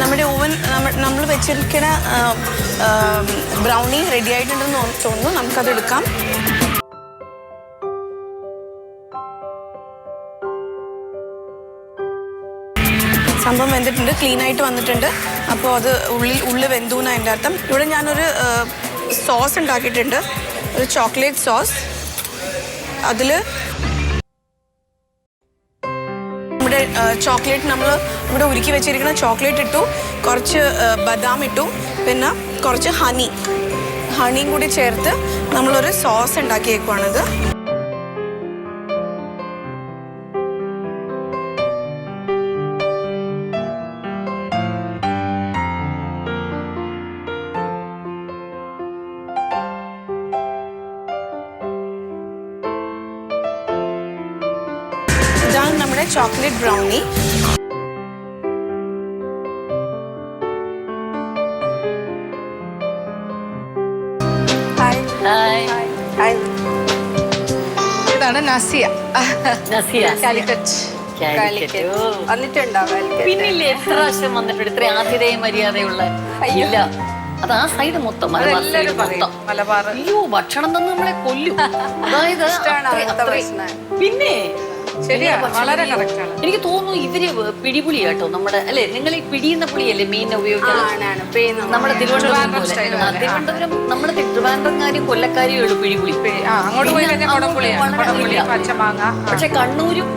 നമ്മുടെ ഓവൻ നമ്മൾ വെച്ചിരിക്കുന്ന ബ്രൗണി റെഡി ആയിട്ടുണ്ടെന്ന് തോന്നുന്നു. നമുക്കത് എടുക്കാം. സംഭവം വെന്തിട്ടുണ്ട്, ക്ലീൻ ആയിട്ട് വന്നിട്ടുണ്ട്. അപ്പോൾ അത് ഉള്ളിൽ വെന്തു എന്നാണ് എൻ്റെ അർത്ഥം. ഇവിടെ ഞാനൊരു സോസ് ഉണ്ടാക്കിയിട്ടുണ്ട്, ഒരു ചോക്ലേറ്റ് സോസ്. അതിൽ നമ്മുടെ ചോക്ലേറ്റ് നമ്മൾ ഇവിടെ ഉരുക്കി വെച്ചിരിക്കുന്ന ചോക്ലേറ്റ് ഇട്ടു, കുറച്ച് ബദാം ഇട്ടു, പിന്നെ കുറച്ച് ഹണിയും കൂടി ചേർത്ത് നമ്മളൊരു സോസ് ഉണ്ടാക്കിയേക്കുവാണിത്. ഇതാണ് നമ്മുടെ ചോക്ലേറ്റ് ബ്രൗണി. ഇതാണ് നസിയ. കാലിക്കറ്റ്. പിന്നില്ലേ എത്ര പ്രാവശ്യം വന്നിട്ടുണ്ട് ഇത്ര ആതിഥേയ മര്യാദയുള്ള? ഇല്ല, അത് ആ സൈഡ് മൊത്തം മലബാർ. അയ്യോ, ഭക്ഷണം തന്നെ നമ്മളെ കൊല്ലും. അതായത് പിന്നെ വളരെ കറക്റ്റ് ആണ്. എനിക്ക് തോന്നുന്നു ഇവര് പിടിപുളി കേട്ടോ നമ്മുടെ, അല്ലെ? നിങ്ങൾ ഈ പിടിയുന്ന പുളിയല്ലേ മീൻ ഉപയോഗിക്കുന്നത്? നമ്മുടെ തിരുവനന്തപുരം, നമ്മുടെ ട്രിവാൻഡ്രംകാരും കൊല്ലക്കാരും ഉള്ളു പിടിപുളി. പക്ഷെ കണ്ണൂരും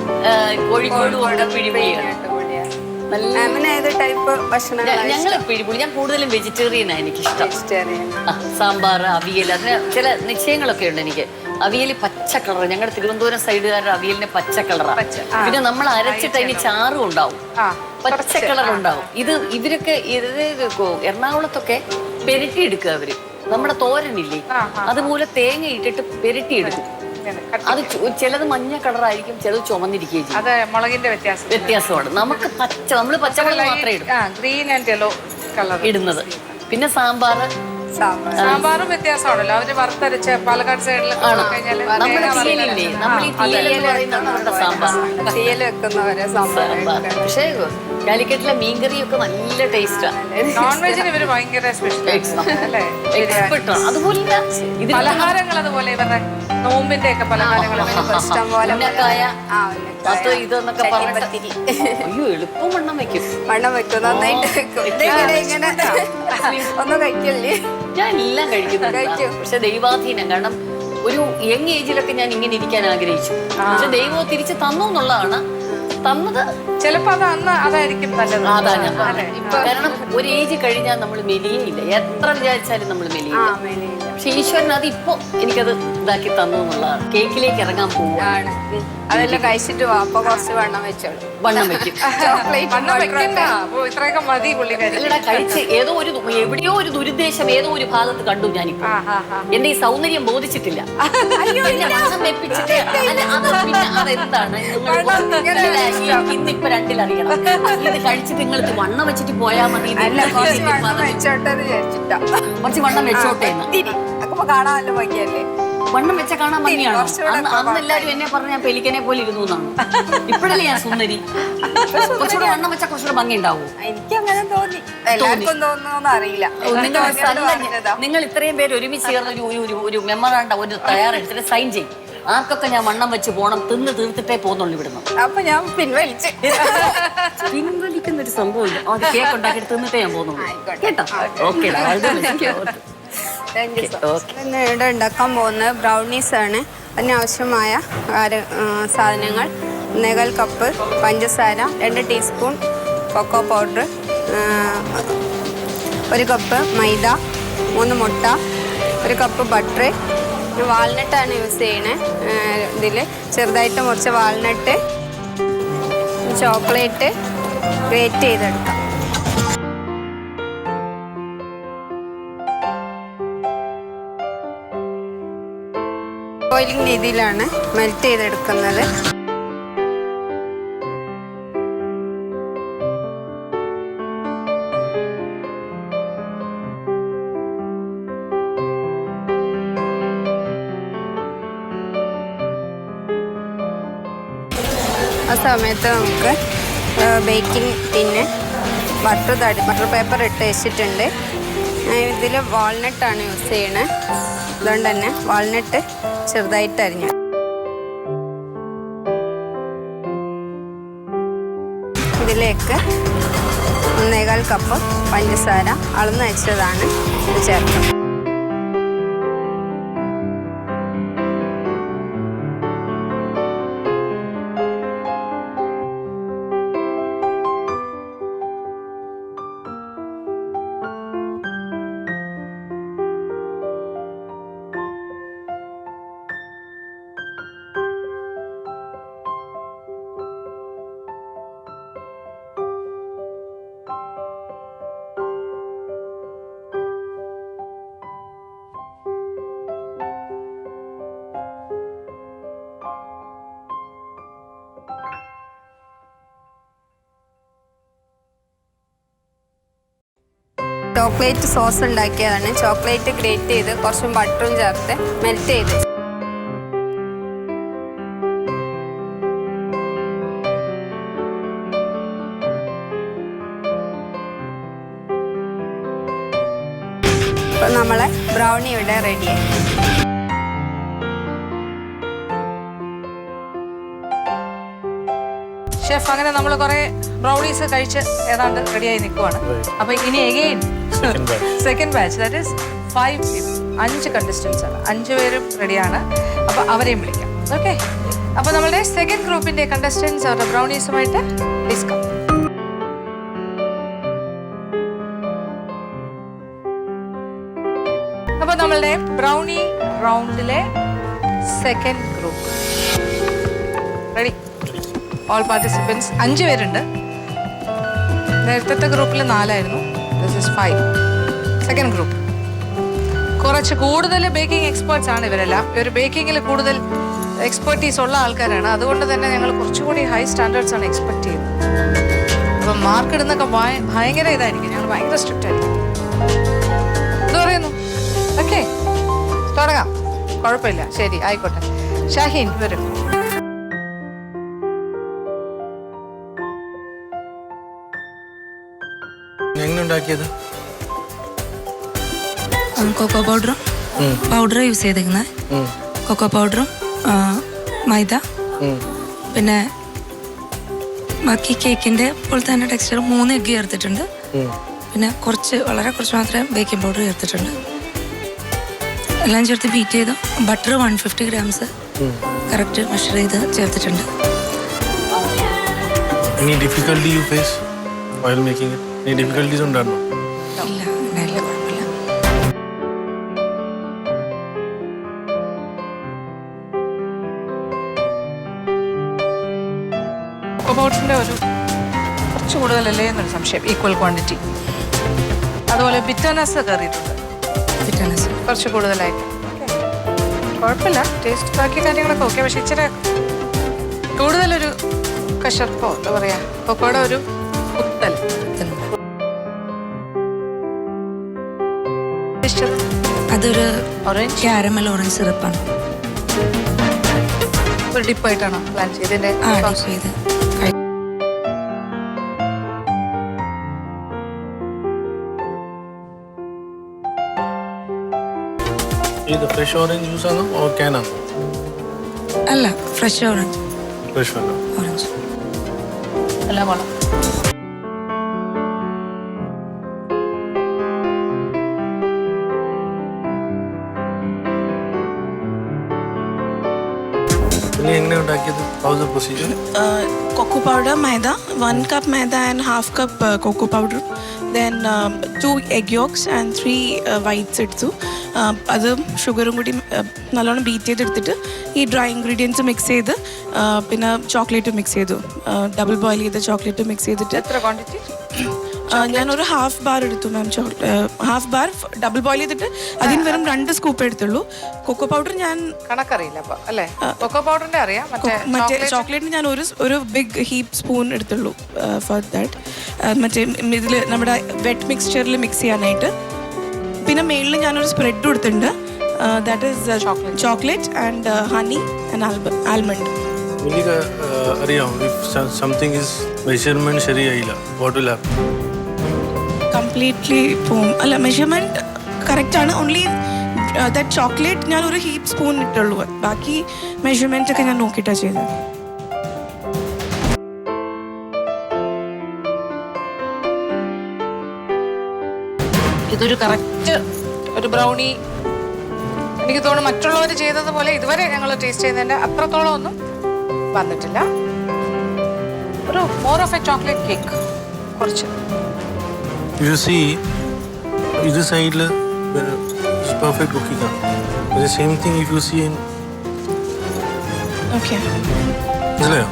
കോഴിക്കോടും ഒക്കെ പിടിപുളിയാണ്. ഞങ്ങൾ പിടിപുളി, ഞാൻ കൂടുതലും വെജിറ്റേറിയൻ ആണ് എനിക്കിഷ്ടം. സാമ്പാർ, അവിയൽ, അതിന് ചില നിശ്ചയങ്ങളൊക്കെ ഉണ്ട് എനിക്ക്. അവിയൽ പച്ച കളർ, ഞങ്ങളുടെ തിരുവനന്തപുരം സൈഡുകാരുടെ അവിയലിന് പച്ച കളറാണ്. പിന്നെ നമ്മൾ അരച്ചിട്ട് അതിന് ചാറും ഉണ്ടാവും, പച്ച കളർ ഉണ്ടാവും. ഇവരൊക്കെ എറണാകുളത്തൊക്കെ പെരട്ടിയെടുക്കുക അവര്. നമ്മുടെ തോരനില്ലേ, അതുപോലെ തേങ്ങ ഇട്ടിട്ട് പെരട്ടിയെടുക്കും. അത് ചിലത് മഞ്ഞ കളറായിരിക്കും, ചിലത് ചുമന്നിരിക്കുകയും ചെയ്യും. അത് മുളകിന്റെ വ്യത്യാസമാണ്. നമുക്ക് നമ്മള് പച്ചക്കളർ മാത്രമേ ഇടും, ഗ്രീൻ ആൻഡ് യെല്ലോ കളർ ഇടുന്നത്. പിന്നെ സാമ്പാറും വ്യത്യാസമാണല്ലോ. അവര് വറുത്തരച്ച് പാലക്കാട് സൈഡിൽ പക്ഷേ കാലിക്കറ്റിലെ മീൻകറിയൊക്കെ നല്ല ടേസ്റ്റാണ്. നോൺ വെജിന് ഇവര് ഭയങ്കര സ്പെഷ്യൽ. അതുപോലെ പലഹാരങ്ങൾ, അതുപോലെ ഇവരുടെ നോമ്പിന്റെ ഒക്കെ പലഹാരങ്ങൾ ഇതെന്നൊക്കെ പറഞ്ഞിട്ട് അയ്യോ എളുപ്പം വണ്ണം വെക്കും നന്നായിട്ട് ഒന്നും കഴിക്കല്ലേ? ഞാൻ എല്ലാം കഴിക്കുന്നുണ്ട്. പക്ഷെ ദൈവാധീനം, കാരണം ഒരു യങ് ഏജിലൊക്കെ ഞാൻ ഇങ്ങനെ ഇരിക്കാൻ ആഗ്രഹിച്ചു. പക്ഷെ ദൈവം തിരിച്ച് തന്നു എന്നുള്ളതാണ്. തന്നത് ചിലപ്പോ അതായിരിക്കും നല്ലത്. കാരണം ഒരു ഏജ് കഴിഞ്ഞാൽ നമ്മൾ മെലിയയില്ല, എത്ര വിചാരിച്ചാലും നമ്മൾ മെലിയില്ല. പക്ഷെ ഈശ്വരൻ അത് ഇപ്പൊ എനിക്കത് ഇതാക്കി തന്നു എന്നുള്ളതാണ്. കേക്കിലേക്ക് ഇറങ്ങാൻ പോവുകയാണ്. അതെല്ലാം കഴിച്ചിട്ട് അപ്പൊ കുറച്ച് വണ്ണം വെച്ചോളൂ. വണ്ണം വെക്കും. ഇത്രയൊക്കെ മതി പുള്ളിക്കാരി. കഴിച്ച് എവിടെയോ ഒരു ദുരുദ്ദേശം ഏതോ ഒരു ഭാഗത്ത് കണ്ടു ഞാനിപ്പോ. എന്റെ ഈ സൗന്ദര്യം ബോധിച്ചിട്ടില്ല. അതെന്താണ് ഇന്നിപ്പൊ രണ്ടിലറിയണം. ഇത് കഴിച്ചിട്ട് നിങ്ങൾ വണ്ണം വെച്ചിട്ട് പോയാൽ മതി, കുറച്ച് വണ്ണം വെച്ചോട്ടെ. നോക്കുമ്പോ കാണാൻ നല്ല ഭംഗിയല്ലേ? വണ്ണം വെച്ച കാണാൻ ഭംഗിയാണോ? കുറച്ചുകൂടെ അന്ന് എല്ലാവരും എന്നെ പറഞ്ഞ ഞാൻ പെലിക്കനെ പോലെ ഇരുന്നു എന്നാണ്. ഇപ്പോഴല്ലേ ഞാൻ സുന്ദരി. കുറച്ചുകൂടെ വണ്ണം വെച്ചാൽ കുറച്ചുകൂടെ ഭംഗി ഉണ്ടാവും. എനിക്ക് അങ്ങനെ തോന്നി. എല്ലാവർക്കും തോന്നുന്നോന്ന് അറിയില്ല. നിങ്ങൾ ഇത്രയും പേര് ഒരുമിച്ച് ചേർന്ന് ഒരു മെമ്മറാണ്ട ഒരു തയ്യാറെടുത്തിട്ട് സൈൻ ചെയ്യും. ആർക്കൊക്കെ ഞാൻ വണ്ണം വെച്ച് പോണം, തിന്ന് തീർത്തിട്ടേ പോകുന്നുള്ളൂ ഇവിടുന്ന്. അപ്പൊ ഞാൻ പിൻവലിച്ച്. പിൻവലിക്കുന്ന ഒരു സംഭവമില്ല. അത് കേക്ക് ഉണ്ടാക്കിയിട്ട് തിന്നിട്ടേ ഞാൻ പോകുന്നുള്ളൂ. കേട്ടോ? ഓക്കെ. ഇന്ന് ഇവിടെ ഉണ്ടാക്കാൻ പോകുന്നത് ബ്രൗണീസ് ആണ്. അതിനാവശ്യമായ സാധനങ്ങൾ: 1 കപ്പ് പഞ്ചസാര, 2 ടീസ്പൂൺ കൊക്കോ പൗഡർ, 1 കപ്പ് മൈദ, 3 മുട്ട, 1 കപ്പ് ബട്ടർ. വാൾനട്ടാണ് യൂസ് ചെയ്യണേ. ഇതിൽ ചെറുതായിട്ട് മുറിച്ച വാൾനട്ട്, ചോക്ലേറ്റ് ഗ്രേറ്റ് ചെയ്തെടുക്കാം. ബോയിലിംഗ് രീതിയിലാണ് മെൽറ്റ് ചെയ്തെടുക്കുന്നത്. ആ സമയത്ത് നമുക്ക് ബേക്കിംഗ് ടിന്ന് ബട്ടർ പേപ്പർ ഇട്ട് വെച്ചിട്ടുണ്ട്. ഇതിൽ വാൾനട്ടാണ് യൂസ് ചെയ്യണത്. അതുകൊണ്ട് തന്നെ വാൾനട്ട് ചെറുതായിട്ട് അരിഞ്ഞു. ഇതിലേക്ക് 1.25 കപ്പ് പഞ്ചസാര അളന്ന് വെച്ചതാണ് ചേർക്കുന്നത്. ചോക്ലേറ്റ് സോസ് ഉണ്ടാക്കിയതാണ്. ചോക്ലേറ്റ് ഗ്രേറ്റ് ചെയ്ത് കുറച്ചും ബട്ടറും ചേർത്ത് മെൽറ്റ് ചെയ്ത് ഇപ്പം നമ്മളെ ബ്രൗണി ഇവിടെ റെഡിയായി. ഷെഫ്, അങ്ങനെ നമ്മൾ കുറെ ബ്രൗണീസ് കഴിച്ച് ഏതാണ്ട് റെഡിയായി നിൽക്കുവാണ്. അപ്പൊ ഇനി again second batch, that is 5 people, 5 contestants ആണ്. 5 പേരും റെഡിയാണ്. അപ്പൊ അവരെയും വിളിക്കാം. ഓക്കെ, അപ്പൊ നമ്മളുടെ സെക്കൻഡ് ഗ്രൂപ്പിന്റെ കണ്ടസ്റ്റൻസ് അവരുടെ ബ്രൗണീസുമായിട്ട് ഡിസ്കം. അപ്പൊ നമ്മളുടെ ബ്രൗണി റൗണ്ടിലെ second group ready. All participants 5 പേരുണ്ട്. നേരത്തെ ഗ്രൂപ്പിൽ 4 ആയിരുന്നു. This is 5. സെക്കൻഡ് ഗ്രൂപ്പ് കുറച്ച് കൂടുതൽ ബേക്കിംഗ് എക്സ്പേർട്സ് ആണ് ഇവരെല്ലാം. ഇവർ ബേക്കിങ്ങിൽ കൂടുതൽ എക്സ്പെർട്ടീസ് ഉള്ള ആൾക്കാരാണ്. അതുകൊണ്ട് തന്നെ ഞങ്ങൾ കുറച്ചുകൂടി ഹൈ സ്റ്റാൻഡേർഡ്സ് ആണ് എക്സ്പെക്ട് ചെയ്യുന്നത്. അപ്പം മാർക്ക് ഇടുന്നൊക്കെ ഭയങ്കര ഇതായിരിക്കും. ഞങ്ങൾ ഭയങ്കര സ്ട്രിക്റ്റ് ആയിരിക്കും. ഇത് പറയുന്നു. ഓക്കെ, തുടങ്ങാം. കുഴപ്പമില്ല, ശരി, ആയിക്കോട്ടെ. ഷാഹീൻ വരും. കൊക്കോ പൗഡർ യൂസ് ചെയ്തേക്കുന്നത്. കൊക്കോ പൗഡറും മൈദ, പിന്നെ ബാക്കി കേക്കിന്റെ പോലെ തന്നെ ടെക്സ്ചർ 3 എഗ്ഗ് ചേർത്തിട്ടുണ്ട്. പിന്നെ വളരെ കുറച്ച് മാത്രമേ ബേക്കിംഗ് പൗഡർ ചേർത്തിട്ടുണ്ട്. എല്ലാം ചേർത്ത് ബീറ്റ് ചെയ്ത് ബട്ടർ 150 grams കറക്റ്റ് മെഷർ ചെയ്ത് ചേർത്തിട്ടുണ്ട്. Any difficulty you face while making it? Any difficulties ഉണ്ടായിരുന്നോ? ഇല്ല, ഉണ്ടായില്ല, കുഴപ്പമില്ല. പൗഡറിൻ്റെ ഒരു കുറച്ച് കൂടുതലല്ലേ എന്നൊരു സംശയം. Equal quantity. അതുപോലെ ബിറ്റർനെസ് കയറിയിട്ടുണ്ട്. ബിറ്റർനെസ് കുറച്ച് കൂടുതലായിട്ട്. കുഴപ്പമില്ല, ടേസ്റ്റ് ബാക്കി കാര്യങ്ങളൊക്കെ ഓക്കെ. പക്ഷെ ഇച്ചിരി കൂടുതലൊരു കശർപ്പോ എന്താ പറയാ, കൊക്കോയുടെ ഒരു കുത്തൽ. അത് ഇതൊരു ഓറഞ്ച് ക്യാരമൽ ഓറഞ്ച് സിറപ്പാണ്. ഒരു ഡിപ്പായിട്ടാണോ പ്ലാൻ ചെയ്തതിന്റെ ആ dip ചെയ്ത് ഇത് ഫ്രഷ് ഓറഞ്ച് ജ്യൂസ് ആണോ ഓർ ക്യാൻ ആണോ? അല്ല, ഫ്രഷ് ഓറഞ്ച്. ഫ്രഷ് ആണ്. ഓറഞ്ച് എല്ലാം കൊള്ളാം. പിന്നെ എങ്ങനെ ഉണ്ടാക്കിയത്? How the procedure? cocoa powder, maida, 1 cup maida and half cup cocoa powder. Then 2 egg yolks and 3 whites എടുത്തു. അതും ഷുഗറും കൂടി നല്ലോണം ബീറ്റ് ചെയ്തെടുത്തിട്ട് ഈ ഡ്രൈ ഇൻഗ്രീഡിയൻസ് മിക്സ് ചെയ്ത് പിന്നെ ചോക്ലേറ്റ് മിക്സ് ചെയ്തു. ഡബിൾ ബോയിൽ ചെയ്ത ചോക്ലേറ്റ് മിക്സ് ചെയ്തിട്ട് എത്ര ക്വാണ്ടിറ്റി? ഞാനൊരു ഹാഫ് ബാർ എടുത്തു മാം. ഹാഫ് ബാർ ഡബിൾ ബോയിൽ ചെയ്തിട്ട് അതിന് വെറും 2 സ്കൂപ്പ് എടുത്തുള്ളൂ. കൊക്കോ പൗഡർ ഞാൻ കണക്കറിയില്ല അപ്പൊ അല്ലേ? കൊക്കോ പൗഡറിന്റെ അറിയാം. മറ്റേ ചോക്ലേറ്റിന് ഞാൻ ഒരു ബിഗ് ഹീപ്പ് സ്പൂൺ എടുത്തുള്ളൂ ഫോർ ദാറ്റ്. മറ്റേ ഇതിൽ നമ്മുടെ വെറ്റ് മിക്സ്ചറിൽ മിക്സ് ചെയ്യാനായിട്ട്. പിന്നെ മേളിൽ ഞാനൊരു സ്പ്രെഡ് കൊടുത്തിട്ടുണ്ട്. That is chocolate and honey and almond. എനിക്ക് അറിയാം, ഇഫ് സംതിങ് ഇസ് മെഷർമെന്റ് ശരിയായില്ല, വാട്ട് വിൽ ഹാപ്പൻ? കംപ്ലീറ്റ്ലി പോവും. അല്ല, മെഷർമെന്റ് കറക്റ്റ് ആണ്. ഓൺലി ദാറ്റ് ചോക്ലേറ്റ് ഞാൻ ഒരു ഹീപ്പ് സ്പൂൺ ഇട്ടുള്ളൂ. ബാക്കി മെഷർമെന്റ് ഒക്കെ ഞാൻ നോക്കിയിട്ടാണ് ചെയ്തത്. ഇതൊരു കറക്റ്റ് ഒരു ബ്രൗണി. എനിക്ക് തോന്നുന്നു മറ്റുള്ളവർ ചെയ്തതുപോലെ ഇതുവരെ ഞങ്ങൾ ടേസ്റ്റ് ചെയ്യുന്നതിന്റെ അത്രത്തോളം ഒന്നും വന്നിട്ടില്ല. ഒരു more of a chocolate cake കുറച്ച്. യു സീ ഇത് സൈഡിൽ പെർഫെക്റ്റ് കുക്കിംഗ് ആണ്. Same thing if you see in okay, മനസ്സിലായോ?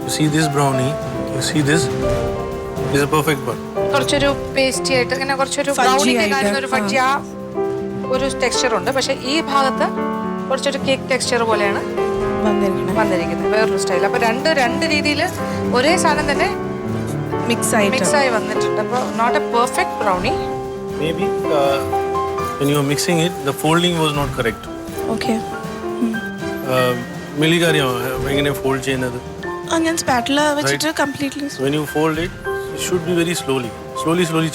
You see this brownie, you see this is a perfect one. കുറച്ചൊരു പേസ്റ്റി ആയിട്ട് ഇങ്ങനെ കുറച്ചൊരു ബ്രൗണിന്റെ കാര്യം ഒരു ഫഡ്ജി ആ ഒരു ടെക്സ്ചർ ഉണ്ട്. പക്ഷെ ഈ ഭാഗത്ത് കുറച്ചൊരു കേക്ക് ടെക്സ്ചർ പോലെയാണ് വന്നിരിക്കുന്നത്, വേറൊരു സ്റ്റൈൽ. അപ്പൊ രണ്ട് രീതിയിൽ ഒരേ സാധനം തന്നെ മിക്സ് ആയി വന്നിട്ടുണ്ട്. അപ്പോൾ not a perfect brownie. Maybe when you were mixing it, the folding was not correct. Okay. മിലിക്ക് അറിയാമോ എങ്ങനെ ഫോൾഡ് ചെയ്യുന്നത്? ഞാൻ സ്പാറ്റില വെച്ചിട്ട് completely. When you fold it, it should be very slowly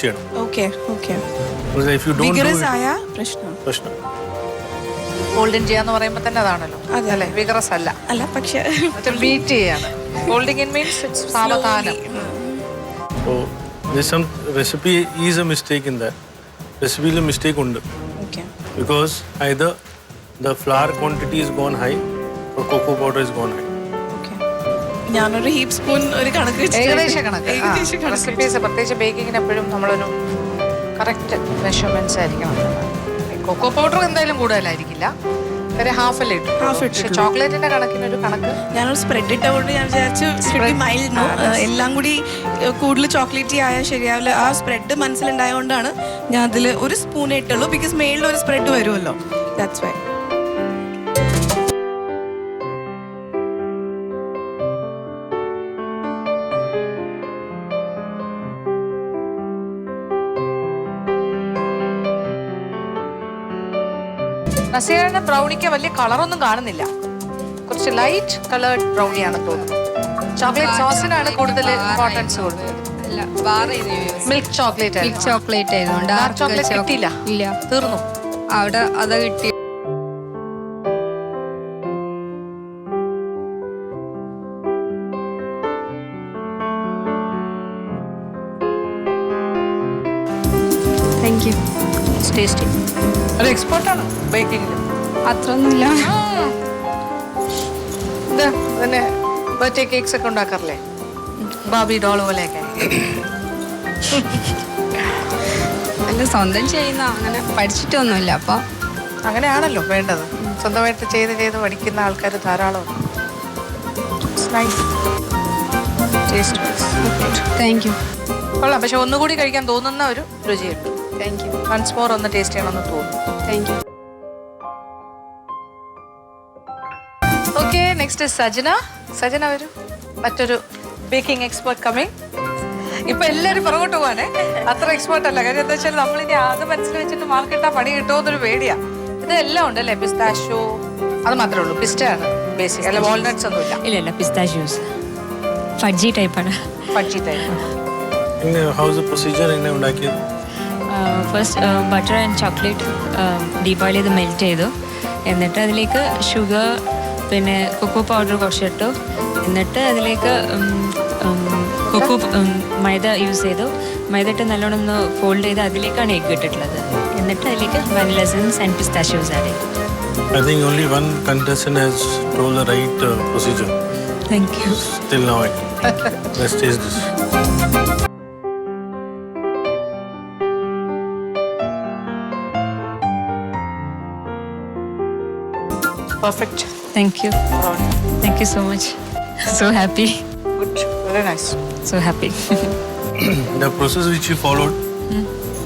ചെയ്യണം. Okay okay. If you don't do it, ആയ പ്രശ്നം. Holding ചെയ്യാന്ന് പറയുമ്പോൾ തന്നെ അതാണല്ലോ, അല്ലേ? വിഗറസ് അല്ല, പക്ഷേ ബീറ്റ് ചെയ്യാണ്. ഹോൾഡിങ് ഇൻ മീൻസ് സാവധാനം. So there's some recipe is a mistake in that. Recipe le mistake undu. Okay. Because either the flour quantity is gone high or cocoa powder is gone high. Okay. ഞാനൊരു heap spoon ഒരു കണക്ക് ഏകദേശ കണക്ക്. Recipes പ്രത്യേകിച്ച് ബേക്കിങ്ങിന് എപ്പോഴും നമ്മളൊരു correct measurements ആയിരിക്കണം. Cocoa powder എന്തായാലും കൂടുതലായിരിക്കില്ല, ഒരു ഹാഫല്ലേ ഇട്ടു. പക്ഷെ ചോക്ലേറ്റിന്റെ കണക്കിനൊരു കണക്ക്. ഞാനൊരു സ്പ്രെഡ് ഇട്ടുകൊണ്ട് ഞാൻ വിചാരിച്ചു മൈൽഡ് എല്ലാം കൂടി കൂടുതൽ ചോക്ലേറ്റി ആയാൽ ശരിയാവില്ല. ആ സ്പ്രെഡ് മനസ്സിലുണ്ടായതുകൊണ്ടാണ് ഞാൻ അതിൽ ഒരു സ്പൂണേ ഇട്ടുള്ളൂ. ബിക്കോസ് മേളിൽ ഒരു സ്പ്രെഡ് വരുമല്ലോ, ദാറ്റ്സ് വൈ. നസിയയുടെ ബ്രൗണിക്ക് വലിയ കളറൊന്നും കാണുന്നില്ല, കുറച്ച് ലൈറ്റ് കളേർഡ് ബ്രൗണിയാണെന്ന് തോന്നുന്നു. ചോക്ലേറ്റ് സോസിനാണ് കൂടുതൽ ഇമ്പോർട്ടൻസ് കൊടുക്കുന്നത്. മിൽക്ക് ചോക്ലേറ്റ് ആയതുകൊണ്ട് ചോക്ലേറ്റ് കിട്ടിയില്ല, ഇല്ല, തീർന്നു. അവിടെ അത് കിട്ടി. Thank you. ടേസ്റ്റി. ഒരു എക്സ്പേർട്ടാണ് ബേക്കിങ്ങിൽ. അത്രയൊന്നുമില്ല. ഇത് പിന്നെ ബർത്ത്ഡേ കേക്ക്സ് ഒക്കെ ഉണ്ടാക്കാറില്ലേ, ബാബി ഡോൾ പോലെയൊക്കെ? അല്ല, സ്വന്തം ചെയ്യുന്ന അങ്ങനെ പഠിച്ചിട്ടൊന്നുമില്ല. അപ്പോൾ അങ്ങനെയാണല്ലോ വേണ്ടത്. സ്വന്തമായിട്ട് ചെയ്ത് പഠിക്കുന്ന ആൾക്കാർ ധാരാളം. Thank you. കൊള്ളാം, പക്ഷെ ഒന്നുകൂടി കഴിക്കാൻ തോന്നുന്ന ഒരു രുചിയുണ്ട്. Thank you. വൺസ് മോർ ഒന്ന് ടേസ്റ്റ് ചെയ്യണമെന്ന് തോന്നുന്നു. Thank you. Okay, next Sajana. Sajana വരൂ, മറ്റൊരു ബേക്കിംഗ് എക്സ്പെർട്ട് കമ്മിങ്. ഇപ്പൊ എല്ലാരും പുറകോട്ട് പോവാനേ, അത്ര എക്സ്പേർട്ട് അല്ല. കാര്യം എന്താ വെച്ചാൽ നമ്മളിനി അത് മനസ്സിൽ വെച്ചിട്ട് മാർക്ക് കിട്ടാൻ പണി കിട്ടുമെന്നൊരു പേടിയാ. ഇത് എല്ലാം ഉണ്ടല്ലേ, പിസ്താഷ്യോ അത് മാത്രമേ ഉള്ളൂ, പിസ്റ്റയാണ് ബേസിക്, അല്ല വാൾനട്ട്സ് ഒന്നുമില്ല. ഇല്ല പിസ്താഷ്യൂസ് ഫഡ്ജി ടൈപ്പാണ്. Fudgy type. ഹൗസ് പ്രൊസീജിയർ എന്നെ ഉണ്ടാക്കിയത്? First butter and chocolate deep boil ചെയ്ത് മെൽറ്റ് ചെയ്തു. എന്നിട്ട് അതിലേക്ക് ഷുഗർ പിന്നെ കൊക്കോ പൗഡർ കുറച്ചിട്ടു. എന്നിട്ട് അതിലേക്ക് കൊക്കോ മൈദ യൂസ് ചെയ്തു. മൈദ ഇട്ട് നല്ലോണം ഒന്ന് ഫോൾഡ് ചെയ്ത് അതിലേക്കാണ് എഗ്ഗ് ഇട്ടിട്ടുള്ളത്. എന്നിട്ട് അതിലേക്ക് vanilla essence and pistachios add ചെയ്തു. I think only one contestant has told the right procedure. Thank you. Till now, let's taste this. Perfect. Thank you. Thank you so much. So happy. Good. Very nice. So happy. The process which you followed,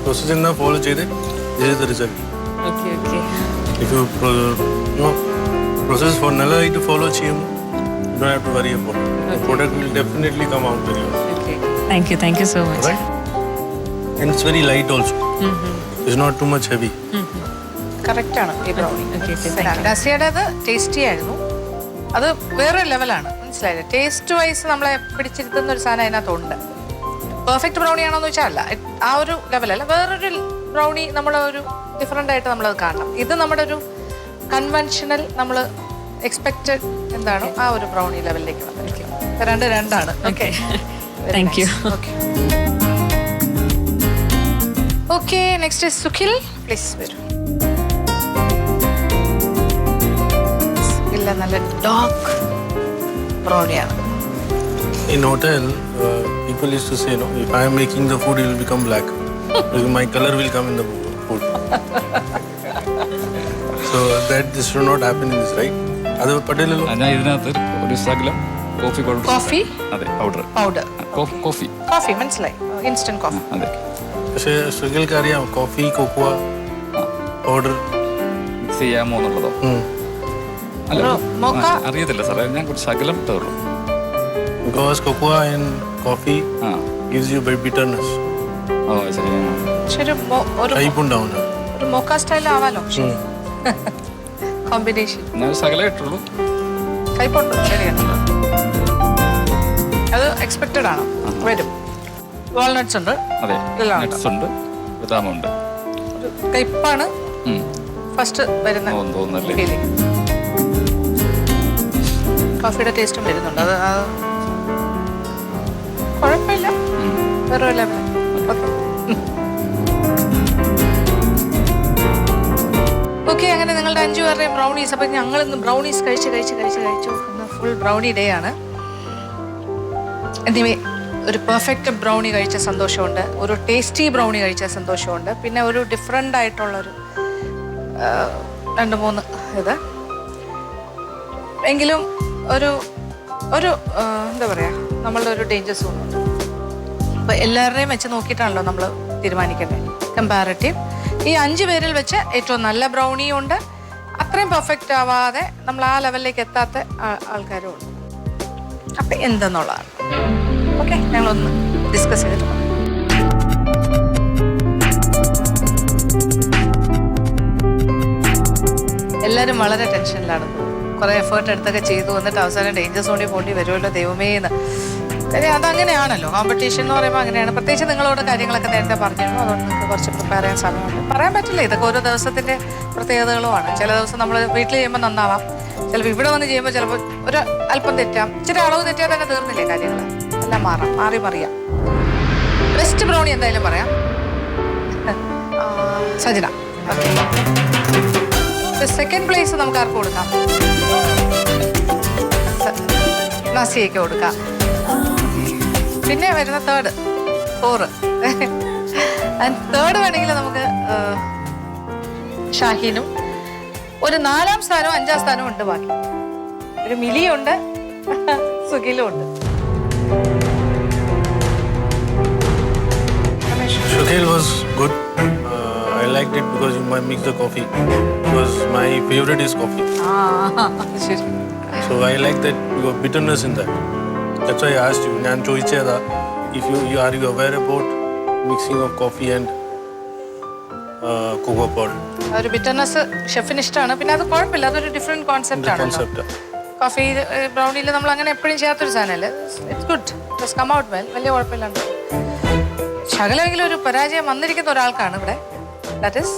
process in the follow cheyide, this is the result. Okay. If you process for nalla to follow cheyum, you don't have to worry about it. The product will definitely come out very well. Okay. Thank you so much. Right? And it's very light also. It's not too much heavy. Correct ആണ് ഈ brownie. Okay, thank you. നസിയുടേത് tasty ആയിരുന്നു. അത് വേറെ ലെവലാണ്, മനസ്സിലായില്ലേ? Taste vice നമ്മളെ പിടിച്ചിരുത്തുന്ന ഒരു സാധനം അതിനകത്തുണ്ട്. പെർഫെക്റ്റ് ബ്രൗണി ആണോന്ന് വെച്ചാൽ അല്ല, ആ ഒരു ലെവലല്ല. വേറൊരു ബ്രൗണി നമ്മളെ ഒരു ഡിഫറെൻ്റ് ആയിട്ട് നമ്മളത് കാണണം. ഇത് നമ്മുടെ ഒരു കൺവെൻഷണൽ നമ്മൾ എക്സ്പെക്റ്റഡ് എന്താണോ ആ ഒരു ബ്രൗണി ലെവലിലേക്ക് വന്നിരിക്കും. രണ്ടാണ്. Okay, Thank you. Okay, next Sukhil please വരൂ. ഇല്ല, നല്ല dark ബ്രൗണിയാണ്. In hotel, people used to say, no, if I am making the food, it will become black. Because my color will come in the food. So that this should not happen in this, right? അത് പറ്റില്ലല്ലോ. ഞാൻ ഇതിനകത്ത് ഒരു ശകലം coffee powder. Coffee? അതെ, powder. Coffee മനസ്സിലായി, instant coffee. അതെ. പക്ഷേ സുഖിൽക്ക് അറിയാം കോഫി കൊക്കോ പൗഡർ മിക്സ് ചെയ്യാമോ എന്നുള്ളതോ? അല്ല, അറിയത്തില്ല സാറേ, ഞാൻ കുറച്ച് ശകലം ഇട്ടുള്ളൂ. Because cocoa and coffee gives you bitterness. ഓ ശരി. കയ്പുണ്ടാവുന്ന ഒരു മോക്ക സ്റ്റൈൽ ആവാലോ കോമ്പിനേഷൻ. ഞാൻ ശകലം ഇട്ടുള്ളൂ. കയ്പുണ്ട്, ശരിയാണ്. അത് എക്സ്പെക്റ്റഡ് ആണ്, വരും. വാൾനട്ട്സ് ഉണ്ട്. അതെ, നട്ട്സ് ഉണ്ട്, ബദാമുണ്ട്. കയ്പാണ് ഫസ്റ്റ് വരുന്ന തോന്നുന്നല്ലേ. ഫീലിംഗ്. കോഫിയുടെ ടേസ്റ്റും വരുന്നുണ്ട്. അത് കുഴപ്പമില്ല, വേറെ ലെവൽ. ഓക്കെ, അങ്ങനെ നിങ്ങളുടെ 5 പേരുടെയും ബ്രൗണീസ്. അപ്പം ഞങ്ങൾ ഇന്ന് ബ്രൗണീസ് കഴിച്ചു. ഇന്ന് ഫുൾ ബ്രൗണി ഡേ ആണ്. എനിവേ, ഒരു പെർഫെക്റ്റ് ബ്രൗണി കഴിച്ച സന്തോഷമുണ്ട്, ഒരു ടേസ്റ്റി ബ്രൗണി കഴിച്ച സന്തോഷമുണ്ട്, പിന്നെ ഒരു ഡിഫറെൻ്റ് ആയിട്ടുള്ളൊരു 2-3 ഇത്. എങ്കിലും ഒരു എന്താ പറയുക, നമ്മളുടെ ഒരു ഡേഞ്ചർ സോണുണ്ട്. അപ്പോൾ എല്ലാവരുടെയും വെച്ച് നോക്കിയിട്ടാണല്ലോ നമ്മൾ തീരുമാനിക്കേണ്ടത്. കമ്പാരിറ്റീവ് ഈ 5 പേരിൽ വെച്ച് ഏറ്റവും നല്ല ബ്രൗണിയും ഉണ്ട്, അത്രയും പെർഫെക്റ്റ് ആവാതെ നമ്മൾ ആ ലെവലിലേക്ക് എത്താത്ത ആൾക്കാരും ഉണ്ട്. അപ്പം എന്തെന്നുള്ളതാണ്. ഓക്കെ, ഞങ്ങളൊന്ന് ഡിസ്കസ് ചെയ്തിട്ട് പോകാം. എല്ലാവരും വളരെ ടെൻഷനിലാണ്. കുറേ എഫേർട്ട് എടുത്തൊക്കെ ചെയ്തു വന്നിട്ട് അവസാനം ഡേഞ്ചർ സോണിൽ പോണ്ടി വരുമല്ലോ ദൈവമേന്ന്. കാര്യം അതങ്ങനെയാണല്ലോ, കോമ്പറ്റീഷൻ എന്ന് പറയുമ്പോൾ അങ്ങനെയാണ്. പ്രത്യേകിച്ച് നിങ്ങളോട് കാര്യങ്ങളൊക്കെ നേരത്തെ പറഞ്ഞിരുന്നു, അതുകൊണ്ട് നിങ്ങൾക്ക് കുറച്ച് പ്രിപ്പയർ ചെയ്യാൻ സമയമുണ്ട്. പറയാൻ പറ്റില്ല, ഇതൊക്കെ ഓരോ ദിവസത്തിൻ്റെ പ്രത്യേകതകളുമാണ്. ചില ദിവസം നമ്മൾ വീട്ടിൽ ചെയ്യുമ്പോൾ നന്നാവാം, ചിലപ്പോൾ ഇവിടെ വന്ന് ചെയ്യുമ്പോൾ ചിലപ്പോൾ ഒരു അല്പം തെറ്റാം. ഇച്ചിരി അളവ് തെറ്റിയാൽ തന്നെ തീർന്നില്ലേ കാര്യങ്ങൾ, എല്ലാം മാറി മറിയാം. ബെസ്റ്റ് ബ്രൗണി എന്തായാലും പറയാം, സജന. സെക്കൻഡ് പ്ലേസ് നമുക്ക് ആർക്ക് കൊടുക്കാം? നസിയയ്ക്ക് കൊടുക്കാം. പിന്നെ വരുന്ന തേർഡ് 4 തേർഡ് വേണമെങ്കിൽ നമുക്ക് ഷാഹീനും, ഒരു 4ാം സ്ഥാനവും 5ാം സ്ഥാനവും ഉണ്ട്. ബാക്കി ഒരു മിലിയുണ്ട്, സുഖിലും ഉണ്ട്. Sukhil was good. I liked it because you might mix the coffee. Because my favorite is coffee. So I like that you have bitterness in that. That's why I asked you. ഞാൻ ചോദിച്ചതാ if you are you aware about mixing of coffee and cocoa powder? ഒരു bitterness ഷെഫിന് ഇഷ്ടമാണ്. പിന്നെ അത് കുഴപ്പമില്ല, അതൊരു different concept ആണ്. Concept. കോഫി ബ്രൗണിയിൽ നമ്മൾ അങ്ങനെ എപ്പോഴും ചെയ്യാത്തൊരു സാധനമല്ലേ. It's good, it's come out well, വലിയ കുഴപ്പമില്ലാണ്ട്. ശകലമെങ്കിലും ഒരു പരാജയം വന്നിരിക്കുന്ന ഒരാൾക്കാണ് ഇവിടെ. ദാറ്റ് ഇസ്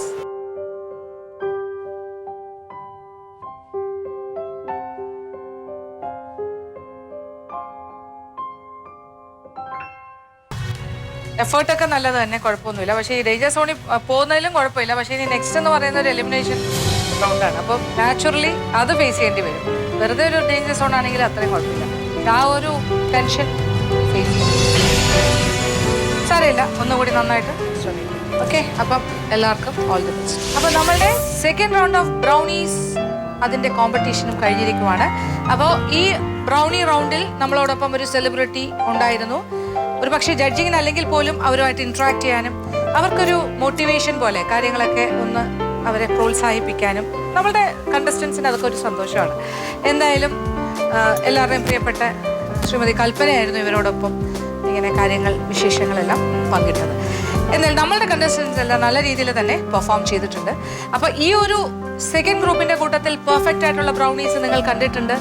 എഫേർട്ടൊക്കെ നല്ലത് തന്നെ, കുഴപ്പമൊന്നുമില്ല. പക്ഷേ ഈ ഡേഞ്ചർ സോണിൽ പോകുന്നതിലും കുഴപ്പമില്ല. പക്ഷേ ഇനി നെക്സ്റ്റ് എന്ന് പറയുന്ന ഒരു എലിമിനേഷൻ റൗണ്ടാണ്. അപ്പം നാച്ചുറലി അത് ഫേസ് ചെയ്യേണ്ടി വരും. വെറുതെ ഒരു ഡേഞ്ചർ സോൺ ആണെങ്കിൽ അത്രയും കുഴപ്പമില്ല. ആ ഒരു ടെൻഷൻ ഫേസ് ചെയ്യും. സാരമില്ല, ഒന്നുകൂടി നന്നായിട്ട് ശ്രമിക്കും. ഓക്കെ, അപ്പം എല്ലാവർക്കും ഓൾ ദി ബെസ്റ്റ്. അപ്പം നമ്മളുടെ സെക്കൻഡ് റൗണ്ട് ഓഫ് ബ്രൗണീസ് അതിൻ്റെ കോമ്പറ്റീഷനും കഴിഞ്ഞിരിക്കുവാണ്. അപ്പോൾ ഈ ബ്രൗണി റൗണ്ടിൽ നമ്മളോടൊപ്പം ഒരു സെലിബ്രിറ്റി ഉണ്ടായിരുന്നു. ഒരു പക്ഷേ ജഡ്ജിങ്ങിന് അല്ലെങ്കിൽ പോലും അവരുമായിട്ട് ഇൻട്രാക്ട് ചെയ്യാനും അവർക്കൊരു മോട്ടിവേഷൻ പോലെ കാര്യങ്ങളൊക്കെ ഒന്ന് അവരെ പ്രോത്സാഹിപ്പിക്കാനും നമ്മളുടെ കണ്ടസ്റ്റൻസിന് അതൊക്കെ ഒരു സന്തോഷമാണ്. എന്തായാലും എല്ലാവരുടെയും പ്രിയപ്പെട്ട ശ്രീമതി കൽപ്പനയായിരുന്നു ഇവരോടൊപ്പം ഇങ്ങനെ കാര്യങ്ങൾ വിശേഷങ്ങളെല്ലാം പങ്കിട്ടത്. എന്നാൽ നമ്മളുടെ കണ്ടസ്റ്റൻസ് എല്ലാം നല്ല രീതിയിൽ തന്നെ പെർഫോം ചെയ്തിട്ടുണ്ട്. അപ്പോൾ ഈ ഒരു സെക്കൻഡ് ഗ്രൂപ്പിൻ്റെ കൂട്ടത്തിൽ പെർഫെക്റ്റ് ആയിട്ടുള്ള ബ്രൗണീസ് നിങ്ങൾ കണ്ടിട്ടുണ്ട്.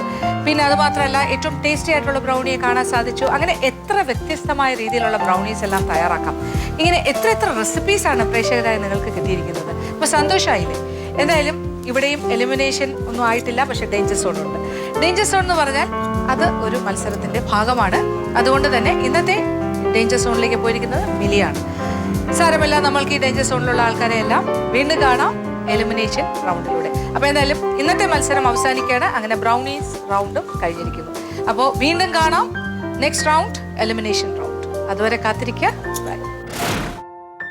പിന്നെ അതുമാത്രമല്ല ഏറ്റവും ടേസ്റ്റി ആയിട്ടുള്ള ബ്രൗണിയെ കാണാൻ സാധിച്ചു. അങ്ങനെ എത്ര വ്യത്യസ്തമായ രീതിയിലുള്ള ബ്രൗണീസ് എല്ലാം തയ്യാറാക്കാം. ഇങ്ങനെ എത്ര റെസിപ്പീസാണ് പ്രേക്ഷകരായി നിങ്ങൾക്ക് കിട്ടിയിരിക്കുന്നത്. അപ്പോൾ സന്തോഷമായില്ലേ? എന്തായാലും ഇവിടെയും എലിമിനേഷൻ ഒന്നും ആയിട്ടില്ല, പക്ഷേ ഡേഞ്ചർ സോൺ ഉണ്ട്. ഡേഞ്ചർ സോൺ എന്ന് പറഞ്ഞാൽ അത് ഒരു മത്സരത്തിൻ്റെ ഭാഗമാണ്. അതുകൊണ്ട് തന്നെ ഇന്നത്തെ ഡേഞ്ചർ സോണിലേക്ക് പോയിരിക്കുന്നത് മിലിയാണ്. സാരമില്ല, നമ്മൾക്ക് ഈ ഡേഞ്ചർ സോണിലുള്ള ആൾക്കാരെ എല്ലാം വീണ്ടും കാണാം എലിമിനേഷൻ റൗണ്ടിലൂടെ. അപ്പോൾ എന്തായാലും ഇന്നത്തെ മത്സരം അവസാനിക്കുകയാണ്. അങ്ങനെ ബ്രൗണീസ് റൗണ്ടും കഴിഞ്ഞിരിക്കുന്നു. അപ്പോൾ വീണ്ടും കാണാം നെക്സ്റ്റ് റൗണ്ട്, എലിമിനേഷൻ റൗണ്ട്. അതുവരെ കാത്തിരിക്കുക.